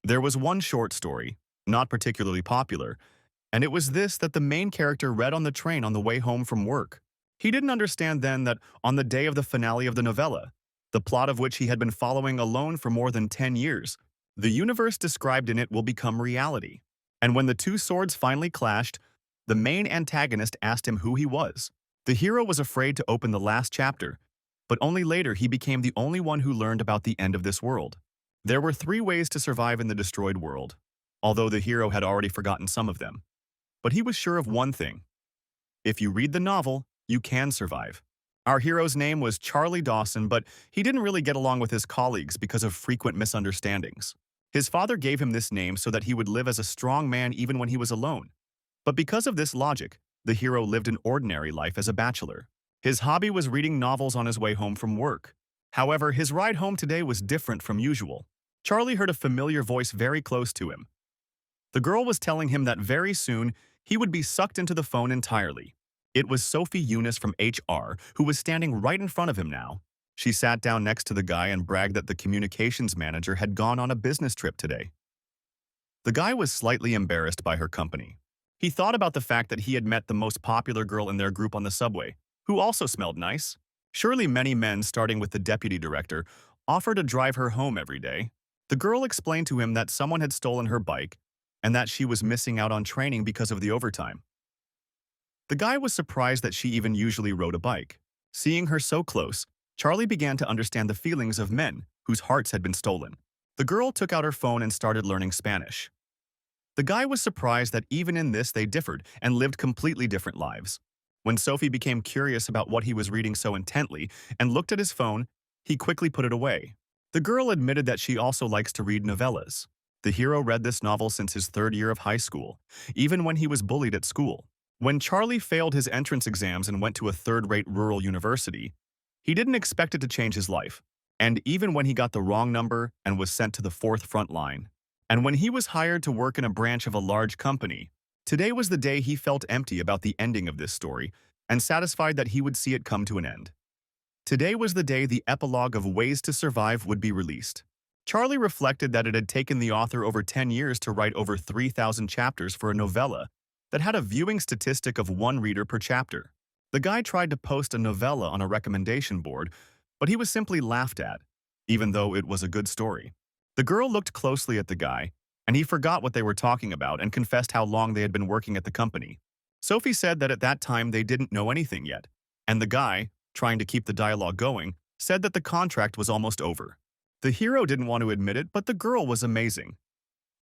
There was one short story, not particularly popular, and it was this that the main character read on the train on the way home from work. He didn't understand then that on the day of the finale of the novella, the plot of which he had been following alone for more than 10 years, the universe described in it will become reality. And when the two swords finally clashed, the main antagonist asked him who he was. The hero was afraid to open the last chapter, but only later he became the only one who learned about the end of this world. There were three ways to survive in the destroyed world, although the hero had already forgotten some of them. But he was sure of one thing. If you read the novel, you can survive. Our hero's name was Charlie Dawson, but he didn't really get along with his colleagues because of frequent misunderstandings. His father gave him this name so that he would live as a strong man even when he was alone. But because of this logic, the hero lived an ordinary life as a bachelor. His hobby was reading novels on his way home from work. However, his ride home today was different from usual. Charlie heard a familiar voice very close to him. The girl was telling him that very soon he would be sucked into the phone entirely. It was Sophie Eunice from HR who was standing right in front of him now. She sat down next to the guy and bragged that the communications manager had gone on a business trip today. The guy was slightly embarrassed by her company. He thought about the fact that he had met the most popular girl in their group on the subway, who also smelled nice. Surely many men, starting with the deputy director, offered to drive her home every day. The girl explained to him that someone had stolen her bike and that she was missing out on training because of the overtime. The guy was surprised that she even usually rode a bike. Seeing her so close, Charlie began to understand the feelings of men whose hearts had been stolen. The girl took out her phone and started learning Spanish. The guy was surprised that even in this they differed and lived completely different lives. When Sophie became curious about what he was reading so intently and looked at his phone, he quickly put it away. The girl admitted that she also likes to read novellas. The hero read this novel since his third year of high school, even when he was bullied at school. When Charlie failed his entrance exams and went to a third-rate rural university, he didn't expect it to change his life. And even when he got the wrong number and was sent to the fourth front line, and when he was hired to work in a branch of a large company, today was the day he felt empty about the ending of this story and satisfied that he would see it come to an end. Today was the day the epilogue of Ways to Survive would be released. Charlie reflected that it had taken the author over 10 years to write over 3,000 chapters for a novella that had a viewing statistic of one reader per chapter. The guy tried to post a novella on a recommendation board, but he was simply laughed at, even though it was a good story. The girl looked closely at the guy, and he forgot what they were talking about and confessed how long they had been working at the company. Sophie said that at that time they didn't know anything yet, and the guy, trying to keep the dialogue going, said that the contract was almost over. The hero didn't want to admit it, but the girl was amazing.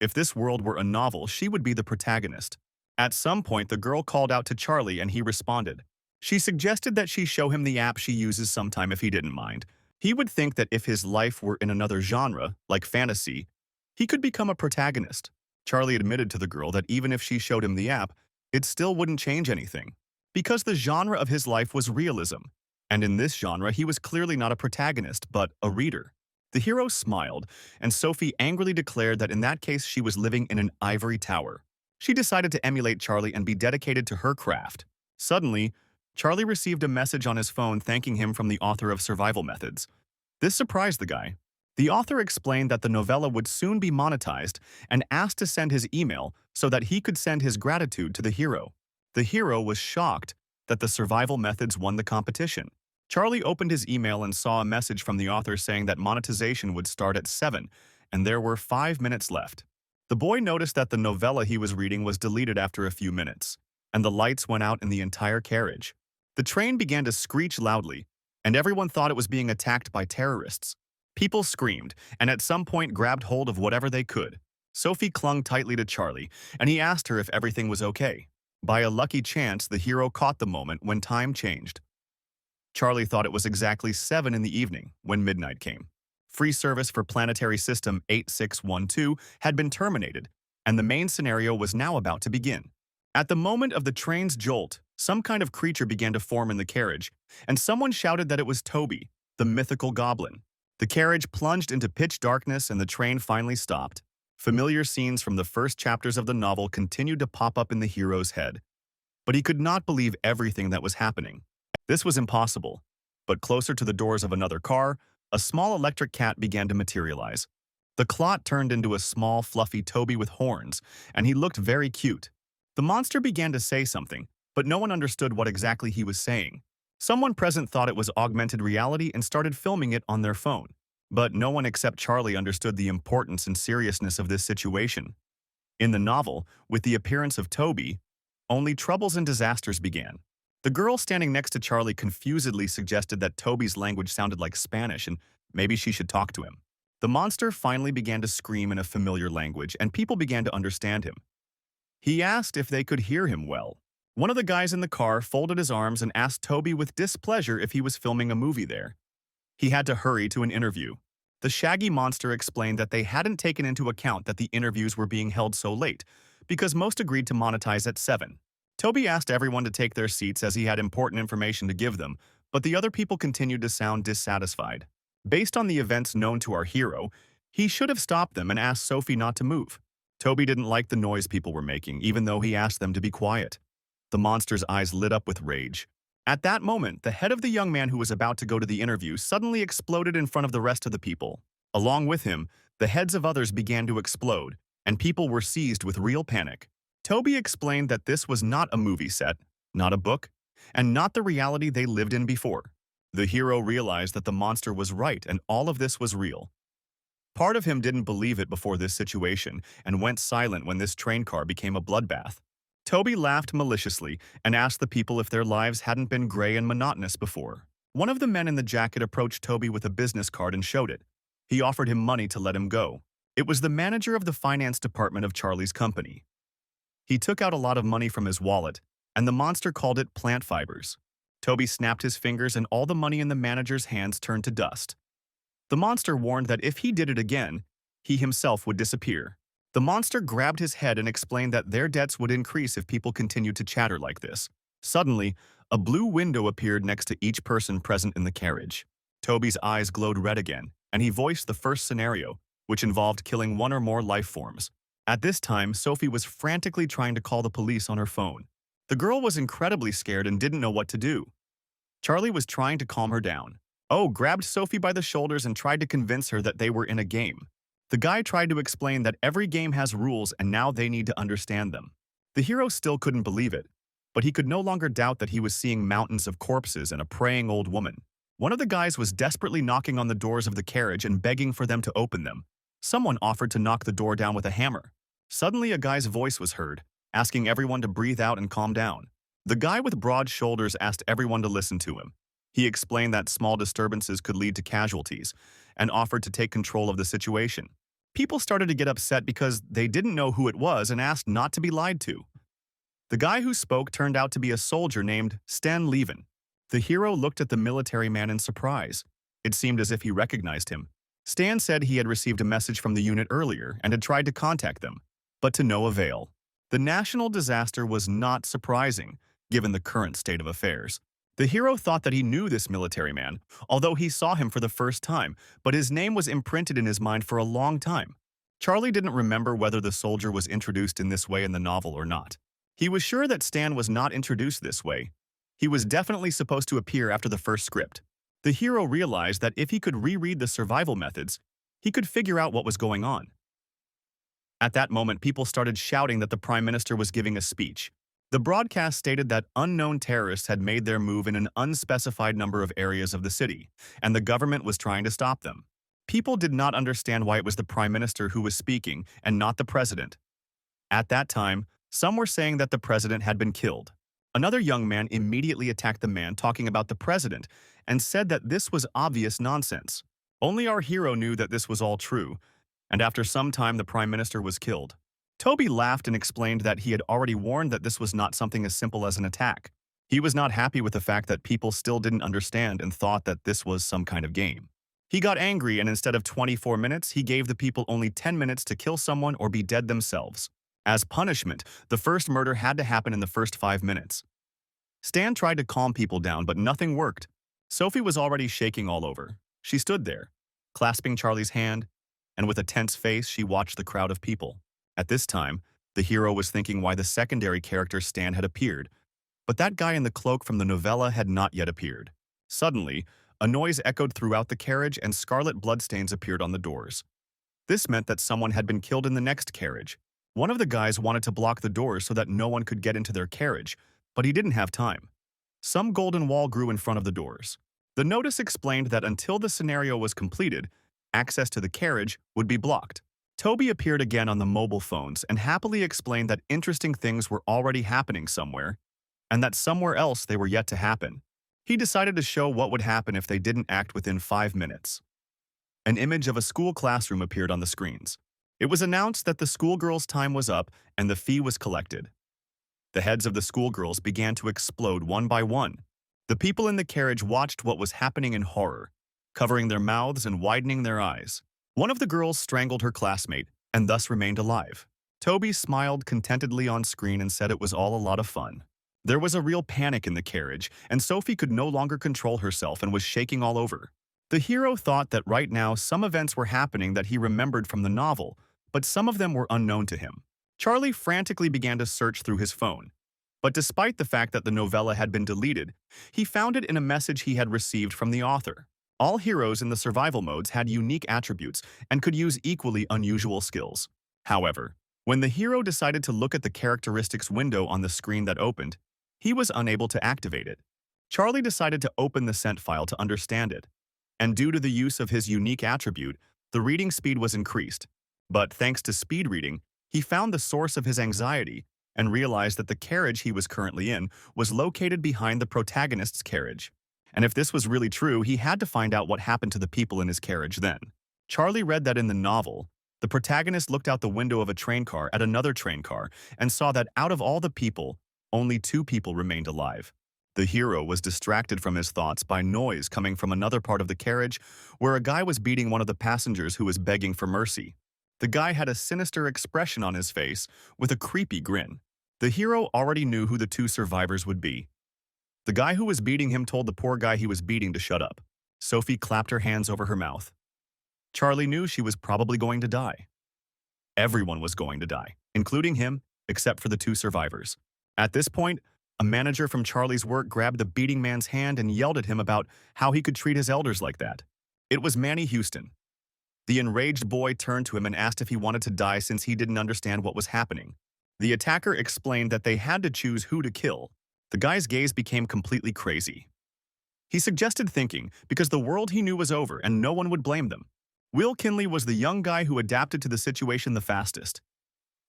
If this world were a novel, she would be the protagonist. At some point, the girl called out to Charlie and he responded. She suggested that she show him the app she uses sometime if he didn't mind. He would think that if his life were in another genre, like fantasy, he could become a protagonist. Charlie admitted to the girl that even if she showed him the app, it still wouldn't change anything, because the genre of his life was realism, and in this genre he was clearly not a protagonist, but a reader. The hero smiled, and Sophie angrily declared that in that case she was living in an ivory tower. She decided to emulate Charlie and be dedicated to her craft. Suddenly, Charlie received a message on his phone thanking him from the author of Survival Methods. This surprised the guy. The author explained that the novella would soon be monetized and asked to send his email so that he could send his gratitude to the hero. The hero was shocked that the Survival Methods won the competition. Charlie opened his email and saw a message from the author saying that monetization would start at 7, and there were 5 minutes left. The boy noticed that the novella he was reading was deleted after a few minutes, and the lights went out in the entire carriage. The train began to screech loudly, and everyone thought it was being attacked by terrorists. People screamed, and at some point grabbed hold of whatever they could. Sophie clung tightly to Charlie, and he asked her if everything was okay. By a lucky chance, the hero caught the moment when time changed. Charlie thought it was exactly 7 in the evening when midnight came. Free service for Planetary System 8612 had been terminated, and the main scenario was now about to begin. At the moment of the train's jolt, some kind of creature began to form in the carriage, and someone shouted that it was Toby, the mythical goblin. The carriage plunged into pitch darkness and the train finally stopped. Familiar scenes from the first chapters of the novel continued to pop up in the hero's head. But he could not believe everything that was happening. This was impossible. But closer to the doors of another car, a small electric cat began to materialize. The clot turned into a small, fluffy Toby with horns, and he looked very cute. The monster began to say something, but no one understood what exactly he was saying. Someone present thought it was augmented reality and started filming it on their phone. But no one except Charlie understood the importance and seriousness of this situation. In the novel, with the appearance of Toby, only troubles and disasters began. The girl standing next to Charlie confusedly suggested that Toby's language sounded like Spanish and maybe she should talk to him. The monster finally began to scream in a familiar language and people began to understand him. He asked if they could hear him well. One of the guys in the car folded his arms and asked Toby with displeasure if he was filming a movie there. He had to hurry to an interview. The shaggy monster explained that they hadn't taken into account that the interviews were being held so late, because most agreed to monetize at 7. Toby asked everyone to take their seats as he had important information to give them, but the other people continued to sound dissatisfied. Based on the events known to our hero, he should have stopped them and asked Sophie not to move. Toby didn't like the noise people were making, even though he asked them to be quiet. The monster's eyes lit up with rage. At that moment, the head of the young man who was about to go to the interview suddenly exploded in front of the rest of the people. Along with him, the heads of others began to explode, and people were seized with real panic. Toby explained that this was not a movie set, not a book, and not the reality they lived in before. The hero realized that the monster was right and all of this was real. Part of him didn't believe it before this situation and went silent when this train car became a bloodbath. Toby laughed maliciously and asked the people if their lives hadn't been gray and monotonous before. One of the men in the jacket approached Toby with a business card and showed it. He offered him money to let him go. It was the manager of the finance department of Charlie's company. He took out a lot of money from his wallet, and the monster called it plant fibers. Toby snapped his fingers and all the money in the manager's hands turned to dust. The monster warned that if he did it again, he himself would disappear. The monster grabbed his head and explained that their debts would increase if people continued to chatter like this. Suddenly, a blue window appeared next to each person present in the carriage. Toby's eyes glowed red again, and he voiced the first scenario, which involved killing one or more life forms. At this time, Sophie was frantically trying to call the police on her phone. The girl was incredibly scared and didn't know what to do. Charlie was trying to calm her down. Oh grabbed Sophie by the shoulders and tried to convince her that they were in a game. The guy tried to explain that every game has rules and now they need to understand them. The hero still couldn't believe it, but he could no longer doubt that he was seeing mountains of corpses and a praying old woman. One of the guys was desperately knocking on the doors of the carriage and begging for them to open them. Someone offered to knock the door down with a hammer. Suddenly a guy's voice was heard, asking everyone to breathe out and calm down. The guy with broad shoulders asked everyone to listen to him. He explained that small disturbances could lead to casualties and offered to take control of the situation. People started to get upset because they didn't know who it was and asked not to be lied to. The guy who spoke turned out to be a soldier named Stan Levin. The hero looked at the military man in surprise. It seemed as if he recognized him. Stan said he had received a message from the unit earlier and had tried to contact them, but to no avail. The national disaster was not surprising, given the current state of affairs. The hero thought that he knew this military man, although he saw him for the first time, but his name was imprinted in his mind for a long time. Charlie didn't remember whether the soldier was introduced in this way in the novel or not. He was sure that Stan was not introduced this way. He was definitely supposed to appear after the first script. The hero realized that if he could reread the survival methods, he could figure out what was going on. At that moment, people started shouting that the Prime Minister was giving a speech. The broadcast stated that unknown terrorists had made their move in an unspecified number of areas of the city, and the government was trying to stop them. People did not understand why it was the Prime Minister who was speaking and not the President. At that time, some were saying that the President had been killed. Another young man immediately attacked the man talking about the President and said that this was obvious nonsense. Only our hero knew that this was all true, and after some time the Prime Minister was killed. Toby laughed and explained that he had already warned that this was not something as simple as an attack. He was not happy with the fact that people still didn't understand and thought that this was some kind of game. He got angry and instead of 24 minutes, he gave the people only 10 minutes to kill someone or be dead themselves. As punishment, the first murder had to happen in the first 5 minutes. Stan tried to calm people down, but nothing worked. Sophie was already shaking all over. She stood there, clasping Charlie's hand, and with a tense face, she watched the crowd of people. At this time, the hero was thinking why the secondary character Stan had appeared, but that guy in the cloak from the novella had not yet appeared. Suddenly, a noise echoed throughout the carriage and scarlet bloodstains appeared on the doors. This meant that someone had been killed in the next carriage. One of the guys wanted to block the doors so that no one could get into their carriage, but he didn't have time. Some golden wall grew in front of the doors. The notice explained that until the scenario was completed, access to the carriage would be blocked. Toby appeared again on the mobile phones and happily explained that interesting things were already happening somewhere, and that somewhere else they were yet to happen. He decided to show what would happen if they didn't act within 5 minutes. An image of a school classroom appeared on the screens. It was announced that the schoolgirls' time was up and the fee was collected. The heads of the schoolgirls began to explode one by one. The people in the carriage watched what was happening in horror, covering their mouths and widening their eyes. One of the girls strangled her classmate and thus remained alive. Toby smiled contentedly on screen and said it was all a lot of fun. There was a real panic in the carriage, and Sophie could no longer control herself and was shaking all over. The hero thought that right now some events were happening that he remembered from the novel, but some of them were unknown to him. Charlie frantically began to search through his phone. But despite the fact that the novella had been deleted, he found it in a message he had received from the author. All heroes in the survival modes had unique attributes and could use equally unusual skills. However, when the hero decided to look at the characteristics window on the screen that opened, he was unable to activate it. Charlie decided to open the sent file to understand it, and due to the use of his unique attribute, the reading speed was increased. But thanks to speed reading, he found the source of his anxiety and realized that the carriage he was currently in was located behind the protagonist's carriage. And if this was really true, he had to find out what happened to the people in his carriage then. Charlie read that in the novel, the protagonist looked out the window of a train car at another train car and saw that out of all the people, only 2 people remained alive. The hero was distracted from his thoughts by noise coming from another part of the carriage where a guy was beating one of the passengers who was begging for mercy. The guy had a sinister expression on his face with a creepy grin. The hero already knew who the 2 survivors would be. The guy who was beating him told the poor guy he was beating to shut up. Sophie clapped her hands over her mouth. Charlie knew she was probably going to die. Everyone was going to die, including him, except for the 2 survivors. At this point, a manager from Charlie's work grabbed the beating man's hand and yelled at him about how he could treat his elders like that. It was Manny Houston. The enraged boy turned to him and asked if he wanted to die since he didn't understand what was happening. The attacker explained that they had to choose who to kill. The guy's gaze became completely crazy. He suggested thinking because the world he knew was over and no one would blame them. Will Kinley was the young guy who adapted to the situation the fastest.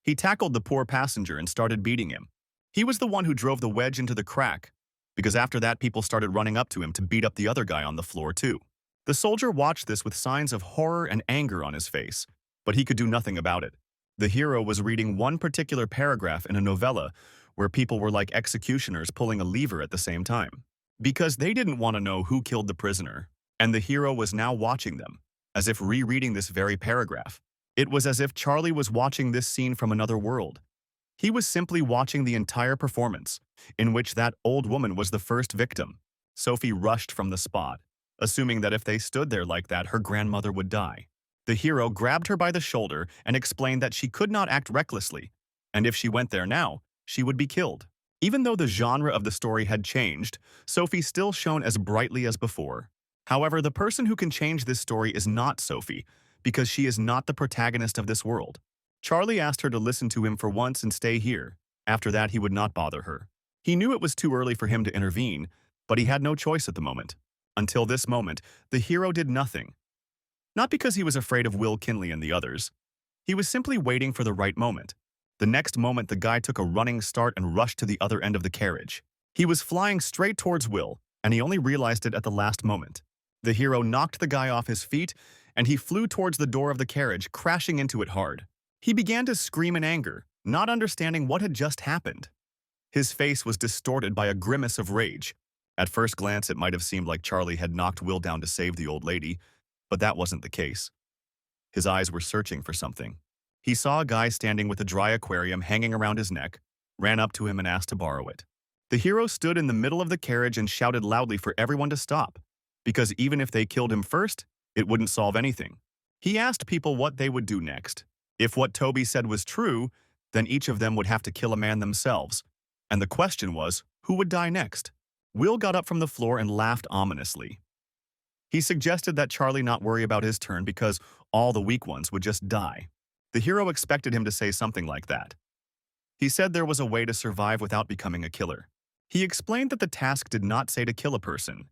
He tackled the poor passenger and started beating him. He was the one who drove the wedge into the crack, because after that people started running up to him to beat up the other guy on the floor too. The soldier watched this with signs of horror and anger on his face, but he could do nothing about it. The hero was reading one particular paragraph in a novella where people were like executioners pulling a lever at the same time, because they didn't want to know who killed the prisoner, and the hero was now watching them, as if rereading this very paragraph. It was as if Charlie was watching this scene from another world. He was simply watching the entire performance, in which that old woman was the first victim. Sophie rushed from the spot, assuming that if they stood there like that, her grandmother would die. The hero grabbed her by the shoulder and explained that she could not act recklessly, and if she went there now, she would be killed. Even though the genre of the story had changed, Sophie still shone as brightly as before. However, the person who can change this story is not Sophie, because she is not the protagonist of this world. Charlie asked her to listen to him for once and stay here. After that, he would not bother her. He knew it was too early for him to intervene, but he had no choice at the moment. Until this moment, the hero did nothing. Not because he was afraid of Will Kinley and the others. He was simply waiting for the right moment. The next moment, the guy took a running start and rushed to the other end of the carriage. He was flying straight towards Will, and he only realized it at the last moment. The hero knocked the guy off his feet, and he flew towards the door of the carriage, crashing into it hard. He began to scream in anger, not understanding what had just happened. His face was distorted by a grimace of rage. At first glance, it might have seemed like Charlie had knocked Will down to save the old lady, but that wasn't the case. His eyes were searching for something. He saw a guy standing with a dry aquarium hanging around his neck, ran up to him and asked to borrow it. The hero stood in the middle of the carriage and shouted loudly for everyone to stop, because even if they killed him first, it wouldn't solve anything. He asked people what they would do next. If what Toby said was true, then each of them would have to kill a man themselves. And the question was, who would die next? Will got up from the floor and laughed ominously. He suggested that Charlie not worry about his turn because all the weak ones would just die. The hero expected him to say something like that. He said there was a way to survive without becoming a killer. He explained that the task did not say to kill a person.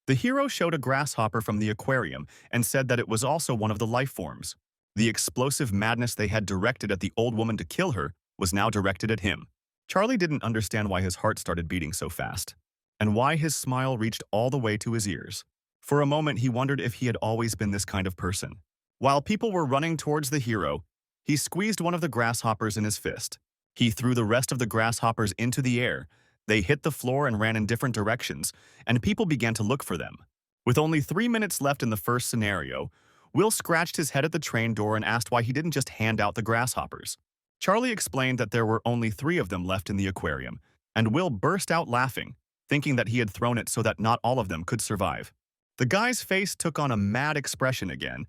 The hero showed a grasshopper from the aquarium and said that it was also one of the life forms. The explosive madness they had directed at the old woman to kill her was now directed at him. Charlie didn't understand why his heart started beating so fast, and why his smile reached all the way to his ears. For a moment, he wondered if he had always been this kind of person. While people were running towards the hero, he squeezed one of the grasshoppers in his fist. He threw the rest of the grasshoppers into the air. They hit the floor and ran in different directions, and people began to look for them. With only 3 minutes left in the first scenario, Will scratched his head at the train door and asked why he didn't just hand out the grasshoppers. Charlie explained that there were only 3 of them left in the aquarium, and Will burst out laughing, thinking that he had thrown it so that not all of them could survive. The guy's face took on a mad expression again,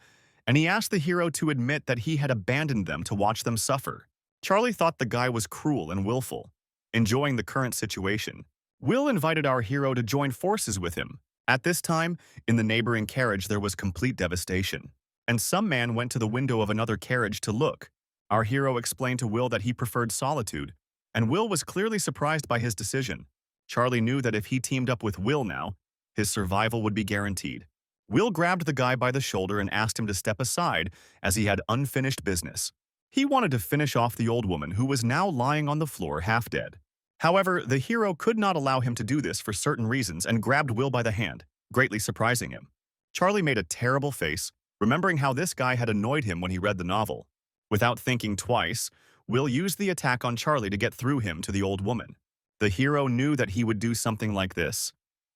and he asked the hero to admit that he had abandoned them to watch them suffer. Charlie thought the guy was cruel and willful. Enjoying the current situation, Will invited our hero to join forces with him. At this time, in the neighboring carriage there was complete devastation, and some man went to the window of another carriage to look. Our hero explained to Will that he preferred solitude, and Will was clearly surprised by his decision. Charlie knew that if he teamed up with Will now, his survival would be guaranteed. Will grabbed the guy by the shoulder and asked him to step aside as he had unfinished business. He wanted to finish off the old woman who was now lying on the floor half dead. However, the hero could not allow him to do this for certain reasons and grabbed Will by the hand, greatly surprising him. Charlie made a terrible face, remembering how this guy had annoyed him when he read the novel. Without thinking twice, Will used the attack on Charlie to get through him to the old woman. The hero knew that he would do something like this.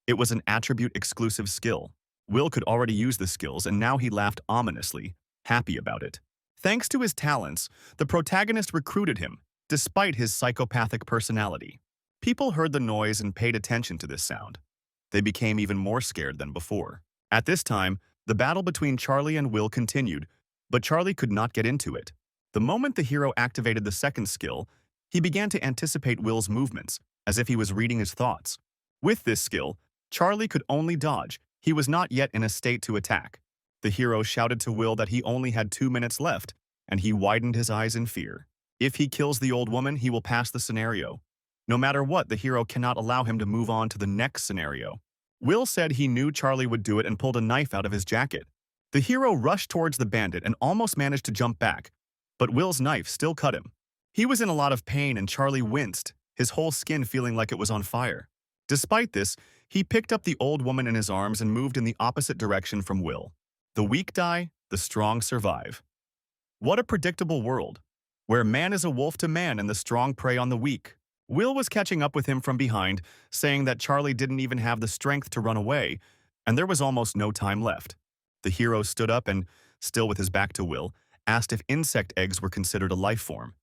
It was an attribute-exclusive skill. Will could already use the skills, and now he laughed ominously, happy about it. Thanks to his talents, the protagonist recruited him, despite his psychopathic personality. People heard the noise and paid attention to this sound. They became even more scared than before. At this time, the battle between Charlie and Will continued, but Charlie could not get into it. The moment the hero activated the second skill, he began to anticipate Will's movements, as if he was reading his thoughts. With this skill, Charlie could only dodge. He was not yet in a state to attack. The hero shouted to Will that he only had 2 minutes left, and he widened his eyes in fear. If he kills the old woman, he will pass the scenario. No matter what, the hero cannot allow him to move on to the next scenario. Will said he knew Charlie would do it and pulled a knife out of his jacket. The hero rushed towards the bandit and almost managed to jump back, but Will's knife still cut him. He was in a lot of pain and Charlie winced, his whole skin feeling like it was on fire. Despite this, he picked up the old woman in his arms and moved in the opposite direction from Will. The weak die, the strong survive. What a predictable world, where man is a wolf to man and the strong prey on the weak. Will was catching up with him from behind, saying that Charlie didn't even have the strength to run away, and there was almost no time left. The hero stood up and, still with his back to Will, asked if insect eggs were considered a life form.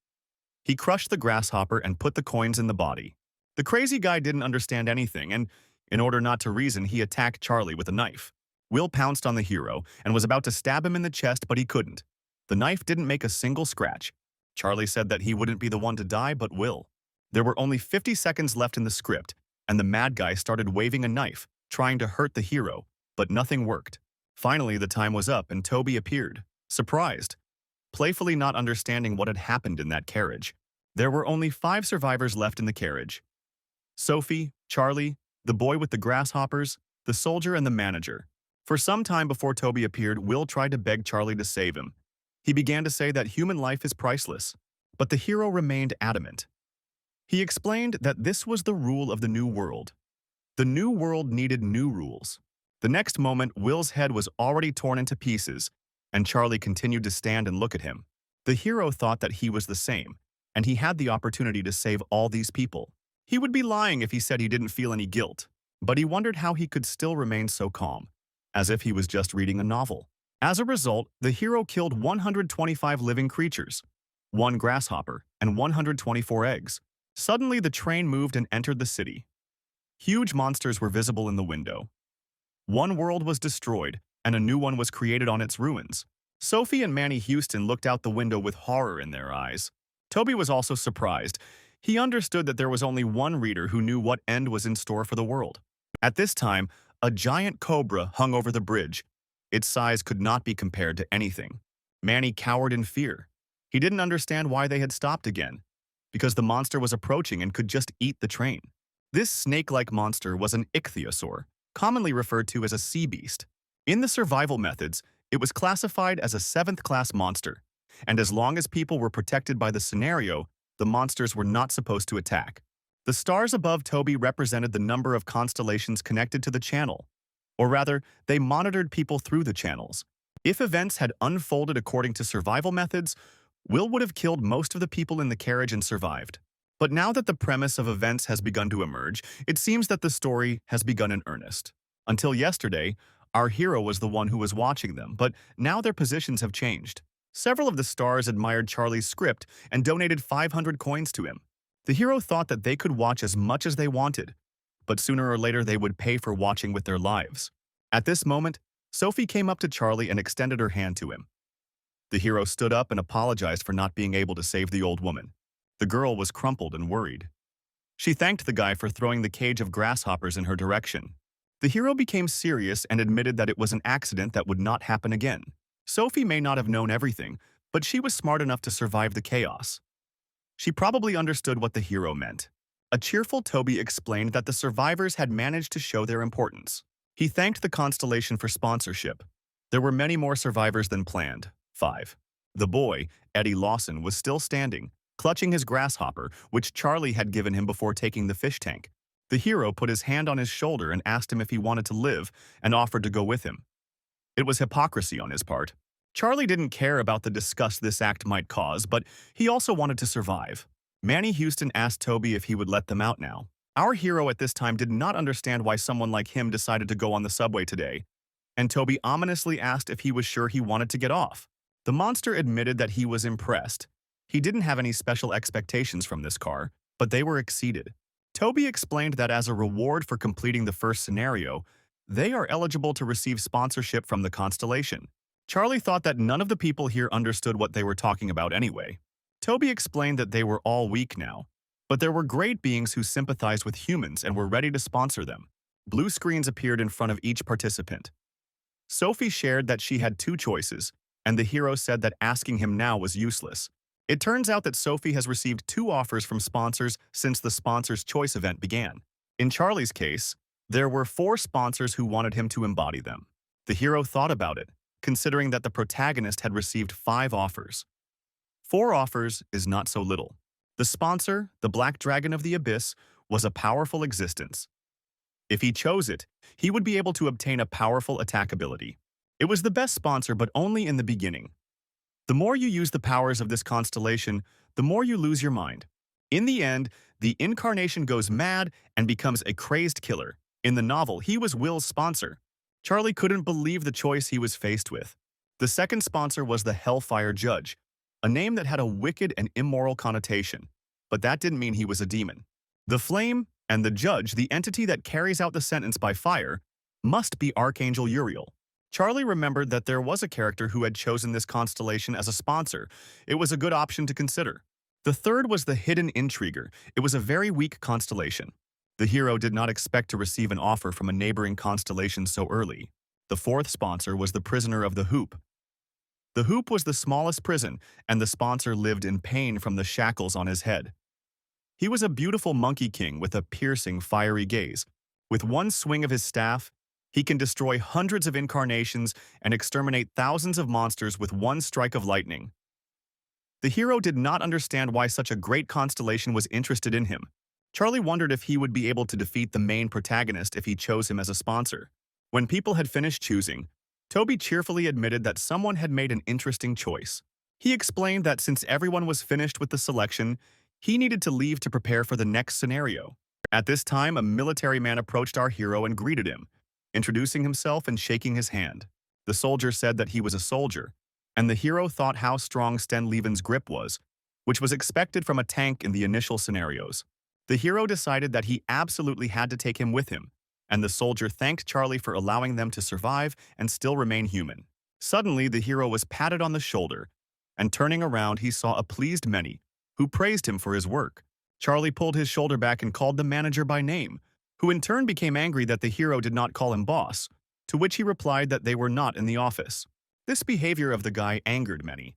He crushed the grasshopper and put the coins in the body. The crazy guy didn't understand anything, and in order not to reason, he attacked Charlie with a knife. Will pounced on the hero and was about to stab him in the chest, but he couldn't. The knife didn't make a single scratch. Charlie said that he wouldn't be the one to die, but Will. There were only 50 seconds left in the script, and the mad guy started waving a knife, trying to hurt the hero, but nothing worked. Finally, the time was up and Toby appeared, surprised, playfully not understanding what had happened in that carriage. There were only 5 survivors left in the carriage. Sophie, Charlie, the boy with the grasshoppers, the soldier, and the manager. For some time before Toby appeared, Will tried to beg Charlie to save him. He began to say that human life is priceless, but the hero remained adamant. He explained that this was the rule of the new world. The new world needed new rules. The next moment, Will's head was already torn into pieces, and Charlie continued to stand and look at him. The hero thought that he was the same, and he had the opportunity to save all these people. He would be lying if he said he didn't feel any guilt, but he wondered how he could still remain so calm, as if he was just reading a novel. As a result, the hero killed 125 living creatures, 1 grasshopper, and 124 eggs. Suddenly, the train moved and entered the city. Huge monsters were visible in the window. One world was destroyed, and a new one was created on its ruins. Sophie and Manny Houston looked out the window with horror in their eyes. Toby was also surprised. He understood that there was only one reader who knew what end was in store for the world. At this time, a giant cobra hung over the bridge, Its size could not be compared to anything. Manny cowered in fear. He didn't understand why they had stopped again, because the monster was approaching and could just eat the train. This snake-like monster was an ichthyosaur, commonly referred to as a sea beast. In the survival methods, it was classified as a 7th-class monster, and as long as people were protected by the scenario, the monsters were not supposed to attack. The stars above Toby represented the number of constellations connected to the channel, or rather, they monitored people through the channels. If events had unfolded according to survival methods, Will would have killed most of the people in the carriage and survived. But now that the premise of events has begun to emerge, it seems that the story has begun in earnest. Until yesterday, our hero was the one who was watching them, but now their positions have changed. Several of the stars admired Charlie's script and donated 500 coins to him. The hero thought that they could watch as much as they wanted, but sooner or later they would pay for watching with their lives. At this moment, Sophie came up to Charlie and extended her hand to him. The hero stood up and apologized for not being able to save the old woman. The girl was crumpled and worried. She thanked the guy for throwing the cage of grasshoppers in her direction. The hero became serious and admitted that it was an accident that would not happen again. Sophie may not have known everything, but she was smart enough to survive the chaos. She probably understood what the hero meant. A cheerful Toby explained that the survivors had managed to show their importance. He thanked the constellation for sponsorship. There were many more survivors than planned. 5. The boy, Eddie Lawson, was still standing, clutching his grasshopper, which Charlie had given him before taking the fish tank. The hero put his hand on his shoulder and asked him if he wanted to live and offered to go with him. It was hypocrisy on his part. Charlie didn't care about the disgust this act might cause, but he also wanted to survive. Manny Houston asked Toby if he would let them out now. Our hero at this time did not understand why someone like him decided to go on the subway today, and Toby ominously asked if he was sure he wanted to get off. The monster admitted that he was impressed. He didn't have any special expectations from this car, but they were exceeded. Toby explained that as a reward for completing the first scenario, they are eligible to receive sponsorship from the constellation. Charlie thought that none of the people here understood what they were talking about anyway. Toby explained that they were all weak now, but there were great beings who sympathized with humans and were ready to sponsor them. Blue screens appeared in front of each participant. Sophie shared that she had 2 choices, and the hero said that asking him now was useless. It turns out that Sophie has received 2 offers from sponsors since the Sponsor's Choice event began. In Charlie's case, there were 4 sponsors who wanted him to embody them. The hero thought about it, considering that the protagonist had received 5 offers. 4 offers is not so little. The sponsor, the Black Dragon of the Abyss, was a powerful existence. If he chose it, he would be able to obtain a powerful attack ability. It was the best sponsor, but only in the beginning. The more you use the powers of this constellation, the more you lose your mind. In the end, the incarnation goes mad and becomes a crazed killer. In the novel, he was Will's sponsor. Charlie couldn't believe the choice he was faced with. The second sponsor was the Hellfire Judge, a name that had a wicked and immoral connotation, but that didn't mean he was a demon. The Flame and the Judge, the entity that carries out the sentence by fire, must be Archangel Uriel. Charlie remembered that there was a character who had chosen this constellation as a sponsor. It was a good option to consider. The third was the Hidden Intriguer. It was a very weak constellation. The hero did not expect to receive an offer from a neighboring constellation so early. The fourth sponsor was the Prisoner of the Hoop. The Hoop was the smallest prison, and the sponsor lived in pain from the shackles on his head. He was a beautiful monkey king with a piercing, fiery gaze. With one swing of his staff, he can destroy hundreds of incarnations and exterminate thousands of monsters with one strike of lightning. The hero did not understand why such a great constellation was interested in him. Charlie wondered if he would be able to defeat the main protagonist if he chose him as a sponsor. When people had finished choosing, Toby cheerfully admitted that someone had made an interesting choice. He explained that since everyone was finished with the selection, he needed to leave to prepare for the next scenario. At this time, a military man approached our hero and greeted him, introducing himself and shaking his hand. The soldier said that he was a soldier, and the hero thought how strong Sten Levin's grip was, which was expected from a tank in the initial scenarios. The hero decided that he absolutely had to take him with him, and the soldier thanked Charlie for allowing them to survive and still remain human. Suddenly, the hero was patted on the shoulder, and turning around, he saw a pleased Manny, who praised him for his work. Charlie pulled his shoulder back and called the manager by name, who in turn became angry that the hero did not call him boss. to which he replied that they were not in the office. This behavior of the guy angered many,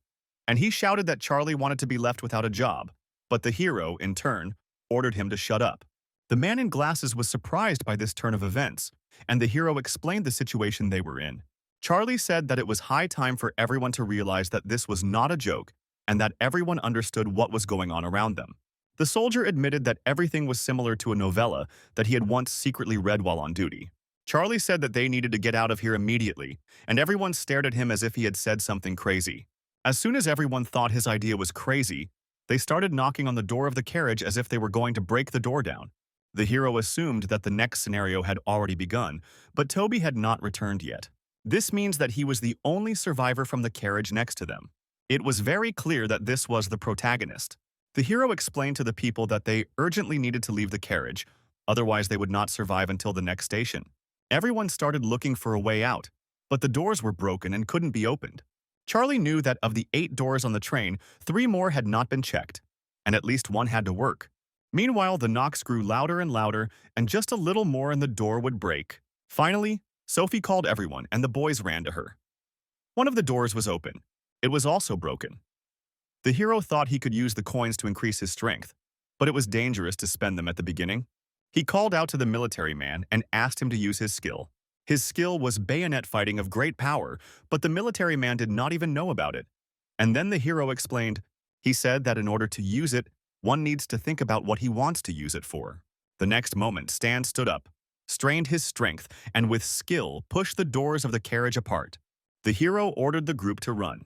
and he shouted that Charlie wanted to be left without a job, but the hero, in turn, ordered him to shut up. The man in glasses was surprised by this turn of events, and the hero explained the situation they were in. Charlie said that it was high time for everyone to realize that this was not a joke and that everyone understood what was going on around them. The soldier admitted that everything was similar to a novella that he had once secretly read while on duty. Charlie said that they needed to get out of here immediately, and everyone stared at him as if he had said something crazy. As soon as everyone thought his idea was crazy, they started knocking on the door of the carriage as if they were going to break the door down. The hero assumed that the next scenario had already begun, but Toby had not returned yet. This means that he was the only survivor from the carriage next to them. It was very clear that this was the protagonist. The hero explained to the people that they urgently needed to leave the carriage, otherwise they would not survive until the next station. Everyone started looking for a way out, but the doors were broken and couldn't be opened. Charlie knew that of the 8 doors on the train, 3 more had not been checked, and at least one had to work. Meanwhile, the knocks grew louder and louder, and just a little more and the door would break. Finally, Sophie called everyone, and the boys ran to her. One of the doors was open. It was also broken. The hero thought he could use the coins to increase his strength, but it was dangerous to spend them at the beginning. He called out to the military man and asked him to use his skill. His skill was bayonet fighting of great power, but the military man did not even know about it. And then the hero explained. He said that in order to use it, one needs to think about what he wants to use it for. The next moment, Stan stood up, strained his strength, and with skill pushed the doors of the carriage apart. The hero ordered the group to run.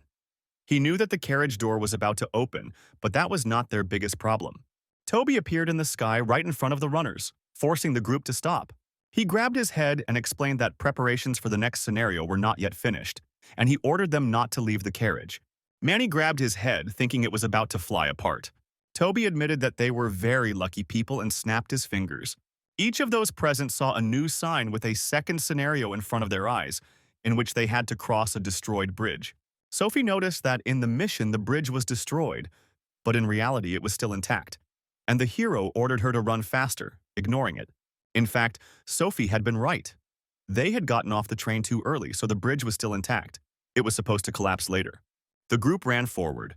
He knew that the carriage door was about to open, but that was not their biggest problem. Toby appeared in the sky right in front of the runners, forcing the group to stop. He grabbed his head and explained that preparations for the next scenario were not yet finished, and he ordered them not to leave the carriage. Manny grabbed his head, thinking it was about to fly apart. Toby admitted that they were very lucky people and snapped his fingers. Each of those present saw a new sign with a second scenario in front of their eyes, in which they had to cross a destroyed bridge. Sophie noticed that in the mission the bridge was destroyed, but in reality it was still intact, and the hero ordered her to run faster, ignoring it. In fact, Sophie had been right. They had gotten off the train too early, so the bridge was still intact. It was supposed to collapse later. The group ran forward.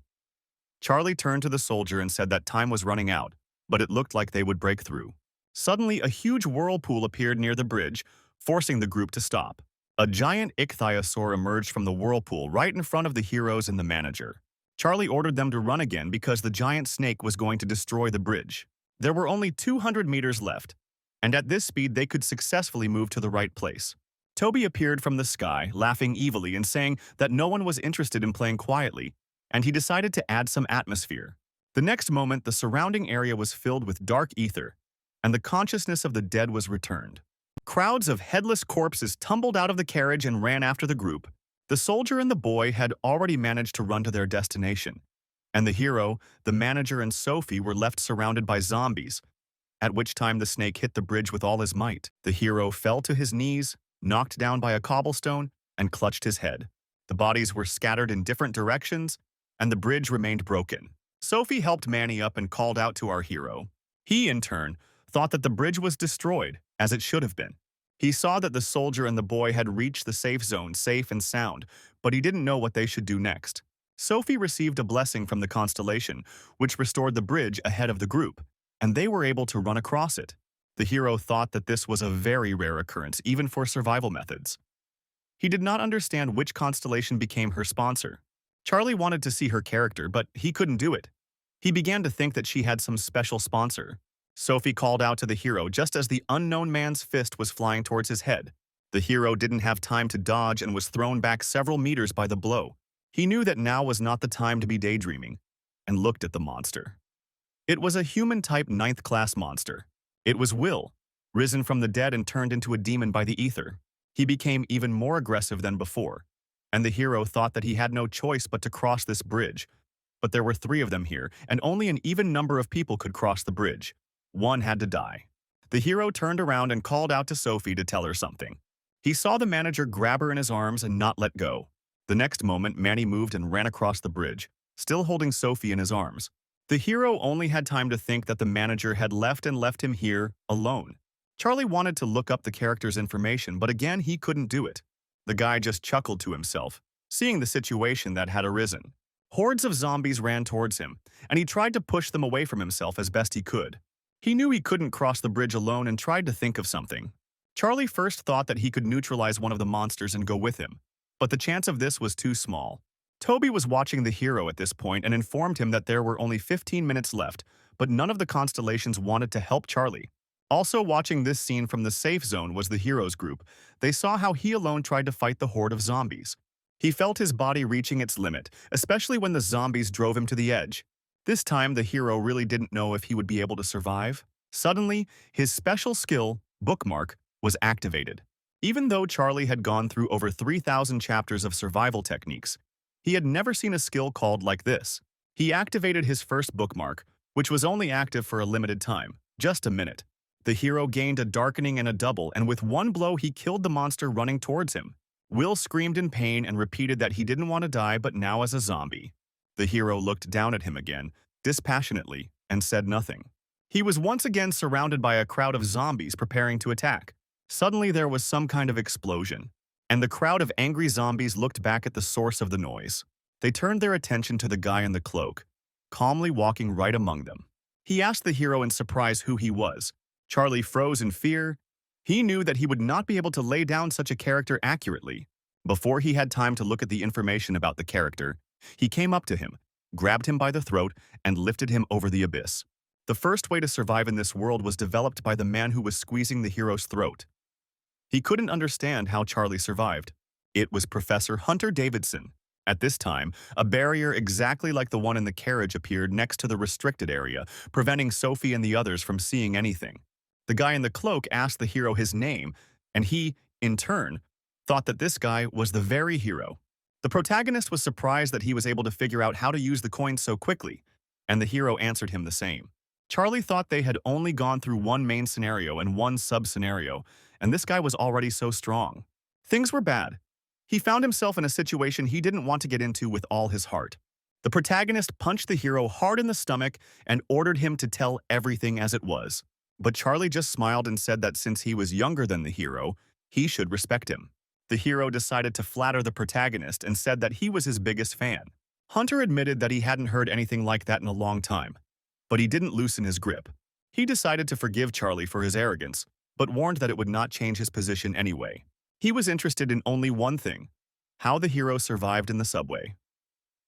Charlie turned to the soldier and said that time was running out, but it looked like they would break through. Suddenly, a huge whirlpool appeared near the bridge, forcing the group to stop. A giant ichthyosaur emerged from the whirlpool right in front of the heroes and the manager. Charlie ordered them to run again because the giant snake was going to destroy the bridge. There were only 200 meters left, and at this speed they could successfully move to the right place. Toby appeared from the sky, laughing evilly and saying that no one was interested in playing quietly, and he decided to add some atmosphere. The next moment, the surrounding area was filled with dark ether, and the consciousness of the dead was returned. Crowds of headless corpses tumbled out of the carriage and ran after the group. The soldier and the boy had already managed to run to their destination, and the hero, the manager, and Sophie were left surrounded by zombies, at which time the snake hit the bridge with all his might. The hero fell to his knees, knocked down by a cobblestone, and clutched his head. The bodies were scattered in different directions, and the bridge remained broken. Sophie helped Manny up and called out to our hero. He, in turn, thought that the bridge was destroyed, as it should have been. He saw that the soldier and the boy had reached the safe zone safe and sound, but he didn't know what they should do next. Sophie received a blessing from the constellation, which restored the bridge ahead of the group, and they were able to run across it. The hero thought that this was a very rare occurrence, even for survival methods. He did not understand which constellation became her sponsor. Charlie wanted to see her character, but he couldn't do it. He began to think that she had some special sponsor. Sophie called out to the hero just as the unknown man's fist was flying towards his head. The hero didn't have time to dodge and was thrown back several meters by the blow. He knew that now was not the time to be daydreaming, and looked at the monster. It was a human-type 9th-class monster. It was Will, risen from the dead and turned into a demon by the ether. He became even more aggressive than before, and the hero thought that he had no choice but to cross this bridge. But there were 3 of them here, and only an even number of people could cross the bridge. One had to die. The hero turned around and called out to Sophie to tell her something. He saw the manager grab her in his arms and not let go. The next moment, Manny moved and ran across the bridge, still holding Sophie in his arms. The hero only had time to think that the manager had left him here alone. Charlie wanted to look up the character's information, but again, he couldn't do it. The guy just chuckled to himself, seeing the situation that had arisen. Hordes of zombies ran towards him, and he tried to push them away from himself as best he could. He knew he couldn't cross the bridge alone and tried to think of something. Charlie first thought that he could neutralize one of the monsters and go with him, but the chance of this was too small. Toby was watching the hero at this point and informed him that there were only 15 minutes left, but none of the constellations wanted to help Charlie. Also watching this scene from the safe zone was the hero's group. They saw how he alone tried to fight the horde of zombies. He felt his body reaching its limit, especially when the zombies drove him to the edge. This time, the hero really didn't know if he would be able to survive. Suddenly, his special skill, Bookmark, was activated. Even though Charlie had gone through over 3,000 chapters of survival techniques, he had never seen a skill called like this. He activated his first bookmark, which was only active for a limited time, just a minute. The hero gained a darkening and a double, and with one blow he killed the monster running towards him. Will screamed in pain and repeated that he didn't want to die but now as a zombie. The hero looked down at him again, dispassionately, and said nothing. He was once again surrounded by a crowd of zombies preparing to attack. Suddenly there was some kind of explosion, and the crowd of angry zombies looked back at the source of the noise. They turned their attention to the guy in the cloak, calmly walking right among them. He asked the hero in surprise who he was. Charlie froze in fear. He knew that he would not be able to lay down such a character accurately. Before he had time to look at the information about the character, he came up to him, grabbed him by the throat, and lifted him over the abyss. The first way to survive in this world was developed by the man who was squeezing the hero's throat. He couldn't understand how Charlie survived. It was Professor Hunter Davidson. At this time, a barrier exactly like the one in the carriage appeared next to the restricted area, preventing Sophie and the others from seeing anything. The guy in the cloak asked the hero his name, and he, in turn, thought that this guy was the very hero. The protagonist was surprised that he was able to figure out how to use the coin so quickly, and the hero answered him the same. Charlie thought they had only gone through one main scenario and one sub-scenario, and this guy was already so strong. Things were bad. He found himself in a situation he didn't want to get into with all his heart. The protagonist punched the hero hard in the stomach and ordered him to tell everything as it was. But Charlie just smiled and said that since he was younger than the hero, he should respect him. The hero decided to flatter the protagonist and said that he was his biggest fan. Hunter admitted that he hadn't heard anything like that in a long time, but he didn't loosen his grip. He decided to forgive Charlie for his arrogance, but warned that it would not change his position anyway. He was interested in only one thing: how the hero survived in the subway.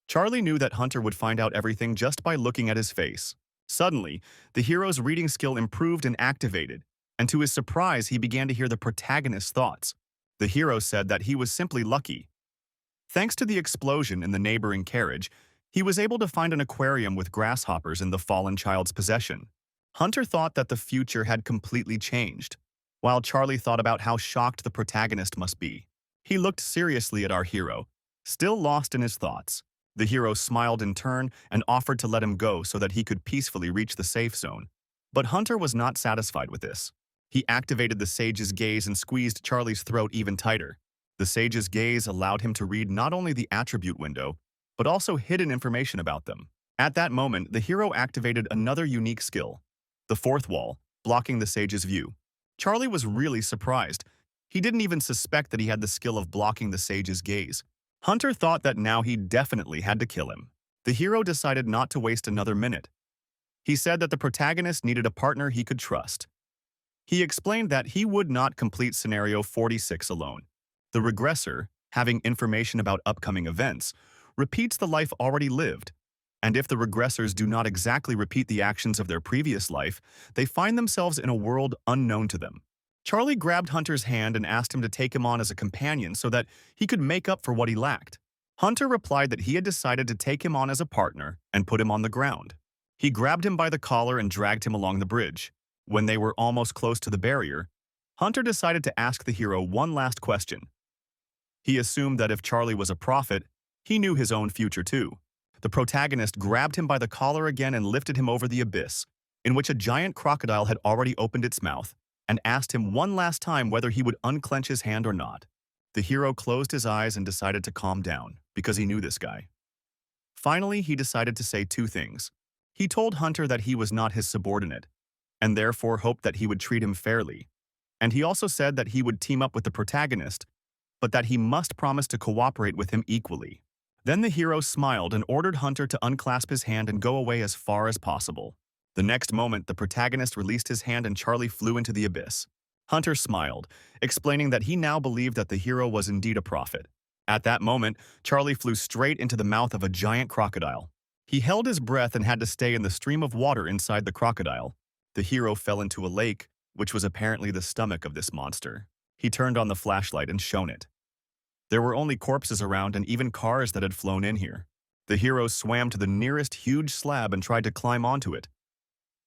Charlie knew that Hunter would find out everything just by looking at his face. Suddenly, the hero's reading skill improved and activated, and to his surprise, he began to hear the protagonist's thoughts. The hero said that he was simply lucky. Thanks to the explosion in the neighboring carriage, he was able to find an aquarium with grasshoppers in the fallen child's possession. Hunter thought that the future had completely changed, while Charlie thought about how shocked the protagonist must be. He looked seriously at our hero, still lost in his thoughts. The hero smiled in turn and offered to let him go so that he could peacefully reach the safe zone. But Hunter was not satisfied with this. He activated the sage's gaze and squeezed Charlie's throat even tighter. The sage's gaze allowed him to read not only the attribute window, but also hidden information about them. At that moment, the hero activated another unique skill: the fourth wall, blocking the sage's view. Charlie was really surprised. He didn't even suspect that he had the skill of blocking the sage's gaze. Hunter thought that now he definitely had to kill him. The hero decided not to waste another minute. He said that the protagonist needed a partner he could trust. He explained that he would not complete Scenario 46 alone. The regressor, having information about upcoming events, repeats the life already lived, and if the regressors do not exactly repeat the actions of their previous life, they find themselves in a world unknown to them. Charlie grabbed Hunter's hand and asked him to take him on as a companion so that he could make up for what he lacked. Hunter replied that he had decided to take him on as a partner and put him on the ground. He grabbed him by the collar and dragged him along the bridge. When they were almost close to the barrier, Hunter decided to ask the hero one last question. He assumed that if Charlie was a prophet, he knew his own future too. The protagonist grabbed him by the collar again and lifted him over the abyss, in which a giant crocodile had already opened its mouth, and asked him one last time whether he would unclench his hand or not. The hero closed his eyes and decided to calm down, because he knew this guy. Finally, he decided to say two things. He told Hunter that he was not his subordinate, and therefore hoped that he would treat him fairly. And he also said that he would team up with the protagonist, but that he must promise to cooperate with him equally. Then the hero smiled and ordered Hunter to unclasp his hand and go away as far as possible. The next moment, the protagonist released his hand and Charlie flew into the abyss. Hunter smiled, explaining that he now believed that the hero was indeed a prophet. At that moment, Charlie flew straight into the mouth of a giant crocodile. He held his breath and had to stay in the stream of water inside the crocodile. The hero fell into a lake, which was apparently the stomach of this monster. He turned on the flashlight and shone it. There were only corpses around and even cars that had flown in here. The hero swam to the nearest huge slab and tried to climb onto it.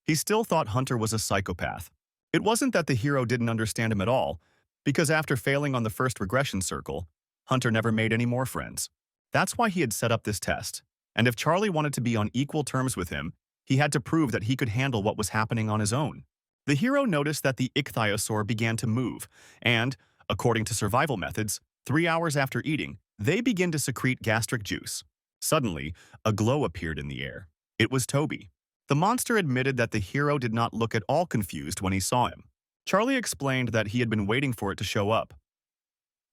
He still thought Hunter was a psychopath. It wasn't that the hero didn't understand him at all, because after failing on the first regression circle, Hunter never made any more friends. That's why he had set up this test. And if Charlie wanted to be on equal terms with him, he had to prove that he could handle what was happening on his own. The hero noticed that the ichthyosaur began to move, and, according to survival methods, 3 hours after eating, they begin to secrete gastric juice. Suddenly, a glow appeared in the air. It was Toby. The monster admitted that the hero did not look at all confused when he saw him. Charlie explained that he had been waiting for it to show up.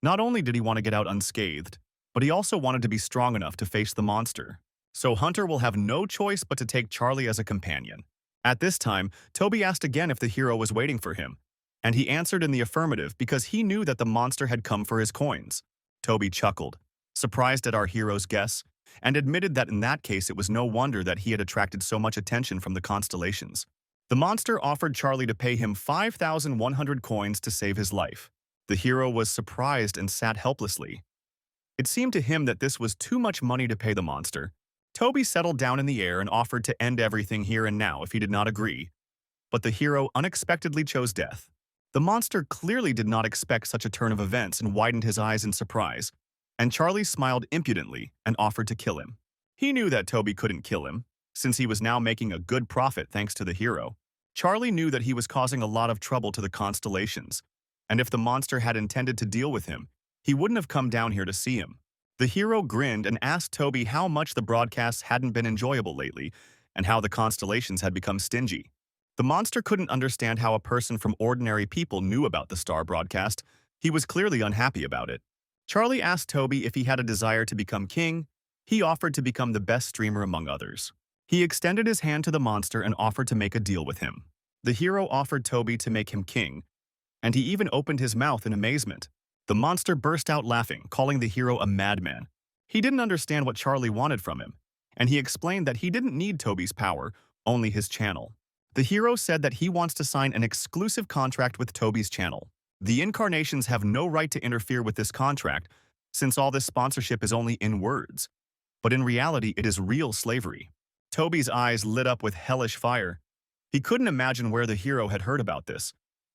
Not only did he want to get out unscathed, but he also wanted to be strong enough to face the monster. So Hunter will have no choice but to take Charlie as a companion. At this time, Toby asked again if the hero was waiting for him, and he answered in the affirmative because he knew that the monster had come for his coins. Toby chuckled, surprised at our hero's guess, and admitted that in that case it was no wonder that he had attracted so much attention from the constellations. The monster offered Charlie to pay him 5,100 coins to save his life. The hero was surprised and sat helplessly. It seemed to him that this was too much money to pay the monster. Toby settled down in the air and offered to end everything here and now if he did not agree. But the hero unexpectedly chose death. The monster clearly did not expect such a turn of events and widened his eyes in surprise, and Charlie smiled impudently and offered to kill him. He knew that Toby couldn't kill him, since he was now making a good profit thanks to the hero. Charlie knew that he was causing a lot of trouble to the constellations, and if the monster had intended to deal with him, he wouldn't have come down here to see him. The hero grinned and asked Toby how much the broadcasts hadn't been enjoyable lately, and how the constellations had become stingy. The monster couldn't understand how a person from ordinary people knew about the star broadcast. He was clearly unhappy about it. Charlie asked Toby if he had a desire to become king. He offered to become the best streamer among others. He extended his hand to the monster and offered to make a deal with him. The hero offered Toby to make him king, and he even opened his mouth in amazement. The monster burst out laughing, calling the hero a madman. He didn't understand what Charlie wanted from him, and he explained that he didn't need Toby's power, only his channel. The hero said that he wants to sign an exclusive contract with Toby's channel. The incarnations have no right to interfere with this contract, since all this sponsorship is only in words. But in reality, it is real slavery. Toby's eyes lit up with hellish fire. He couldn't imagine where the hero had heard about this,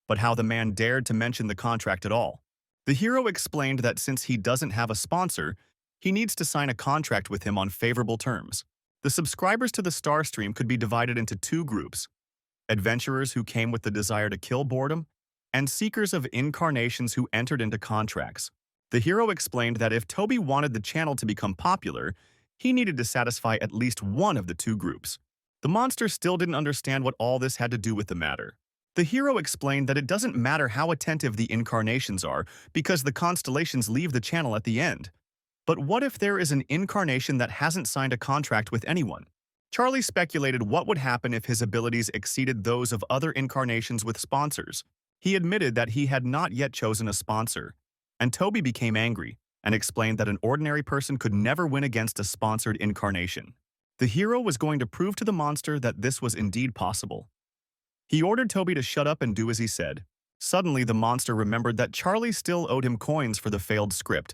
but how the man dared to mention the contract at all. The hero explained that since he doesn't have a sponsor, he needs to sign a contract with him on favorable terms. The subscribers to the Star Stream could be divided into 2 groups: adventurers who came with the desire to kill boredom, and seekers of incarnations who entered into contracts. The hero explained that if Toby wanted the channel to become popular, he needed to satisfy at least one of the 2 groups. The monster still didn't understand what all this had to do with the matter. The hero explained that it doesn't matter how attentive the incarnations are, because the constellations leave the channel at the end. But what if there is an incarnation that hasn't signed a contract with anyone? Charlie speculated what would happen if his abilities exceeded those of other incarnations with sponsors. He admitted that he had not yet chosen a sponsor, and Toby became angry and explained that an ordinary person could never win against a sponsored incarnation. The hero was going to prove to the monster that this was indeed possible. He ordered Toby to shut up and do as he said. Suddenly, the monster remembered that Charlie still owed him coins for the failed script,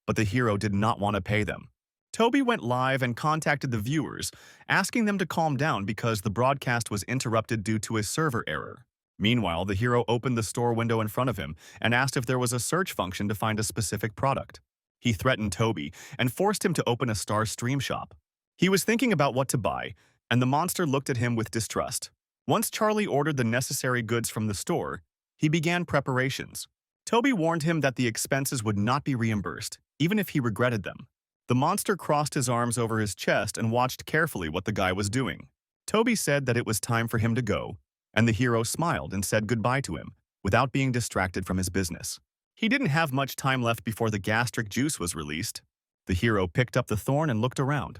but the hero did not want to pay them. Toby went live and contacted the viewers, asking them to calm down because the broadcast was interrupted due to a server error. Meanwhile, the hero opened the store window in front of him and asked if there was a search function to find a specific product. He threatened Toby and forced him to open a Star Stream shop. He was thinking about what to buy, and the monster looked at him with distrust. Once Charlie ordered the necessary goods from the store, he began preparations. Toby warned him that the expenses would not be reimbursed, even if he regretted them. The monster crossed his arms over his chest and watched carefully what the guy was doing. Toby said that it was time for him to go, and the hero smiled and said goodbye to him, without being distracted from his business. He didn't have much time left before the gastric juice was released. The hero picked up the thorn and looked around.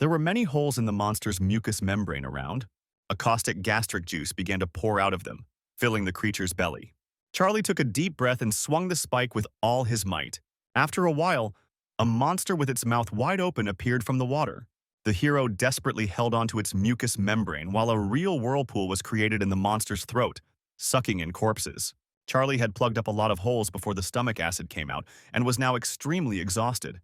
There were many holes in the monster's mucous membrane around. A caustic gastric juice began to pour out of them, filling the creature's belly. Charlie took a deep breath and swung the spike with all his might. After a while, a monster with its mouth wide open appeared from the water. The hero desperately held onto its mucous membrane while a real whirlpool was created in the monster's throat, sucking in corpses. Charlie had plugged up a lot of holes before the stomach acid came out and was now extremely exhausted.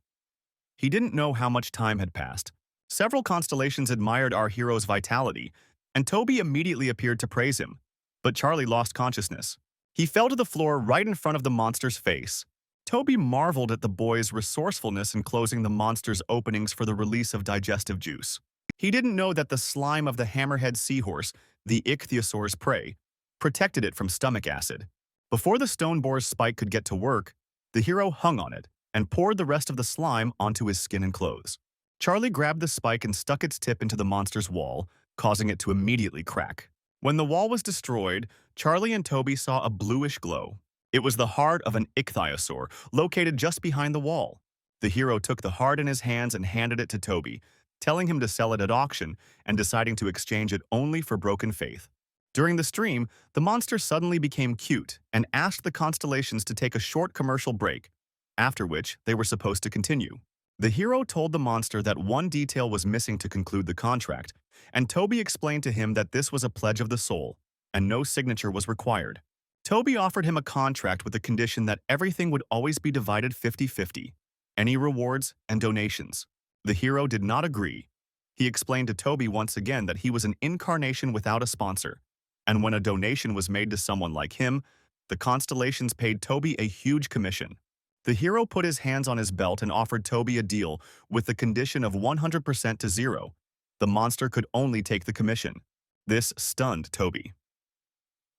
He didn't know how much time had passed. Several constellations admired our hero's vitality, and Toby immediately appeared to praise him. But Charlie lost consciousness. He fell to the floor right in front of the monster's face. Toby marveled at the boy's resourcefulness in closing the monster's openings for the release of digestive juice. He didn't know that the slime of the hammerhead seahorse, the ichthyosaur's prey, protected it from stomach acid. Before the stone boar's spike could get to work, the hero hung on it and poured the rest of the slime onto his skin and clothes. Charlie grabbed the spike and stuck its tip into the monster's wall, causing it to immediately crack. When the wall was destroyed, Charlie and Toby saw a bluish glow. It was the heart of an ichthyosaur, located just behind the wall. The hero took the heart in his hands and handed it to Toby, telling him to sell it at auction and deciding to exchange it only for broken faith. During the stream, the monster suddenly became cute and asked the constellations to take a short commercial break, after which they were supposed to continue. The hero told the monster that one detail was missing to conclude the contract, and Toby explained to him that this was a pledge of the soul, and no signature was required. Toby offered him a contract with the condition that everything would always be divided 50-50, any rewards and donations. The hero did not agree. He explained to Toby once again that he was an incarnation without a sponsor, and when a donation was made to someone like him, the constellations paid Toby a huge commission. The hero put his hands on his belt and offered Toby a deal with the condition of 100% to 0. The monster could only take the commission. This stunned Toby.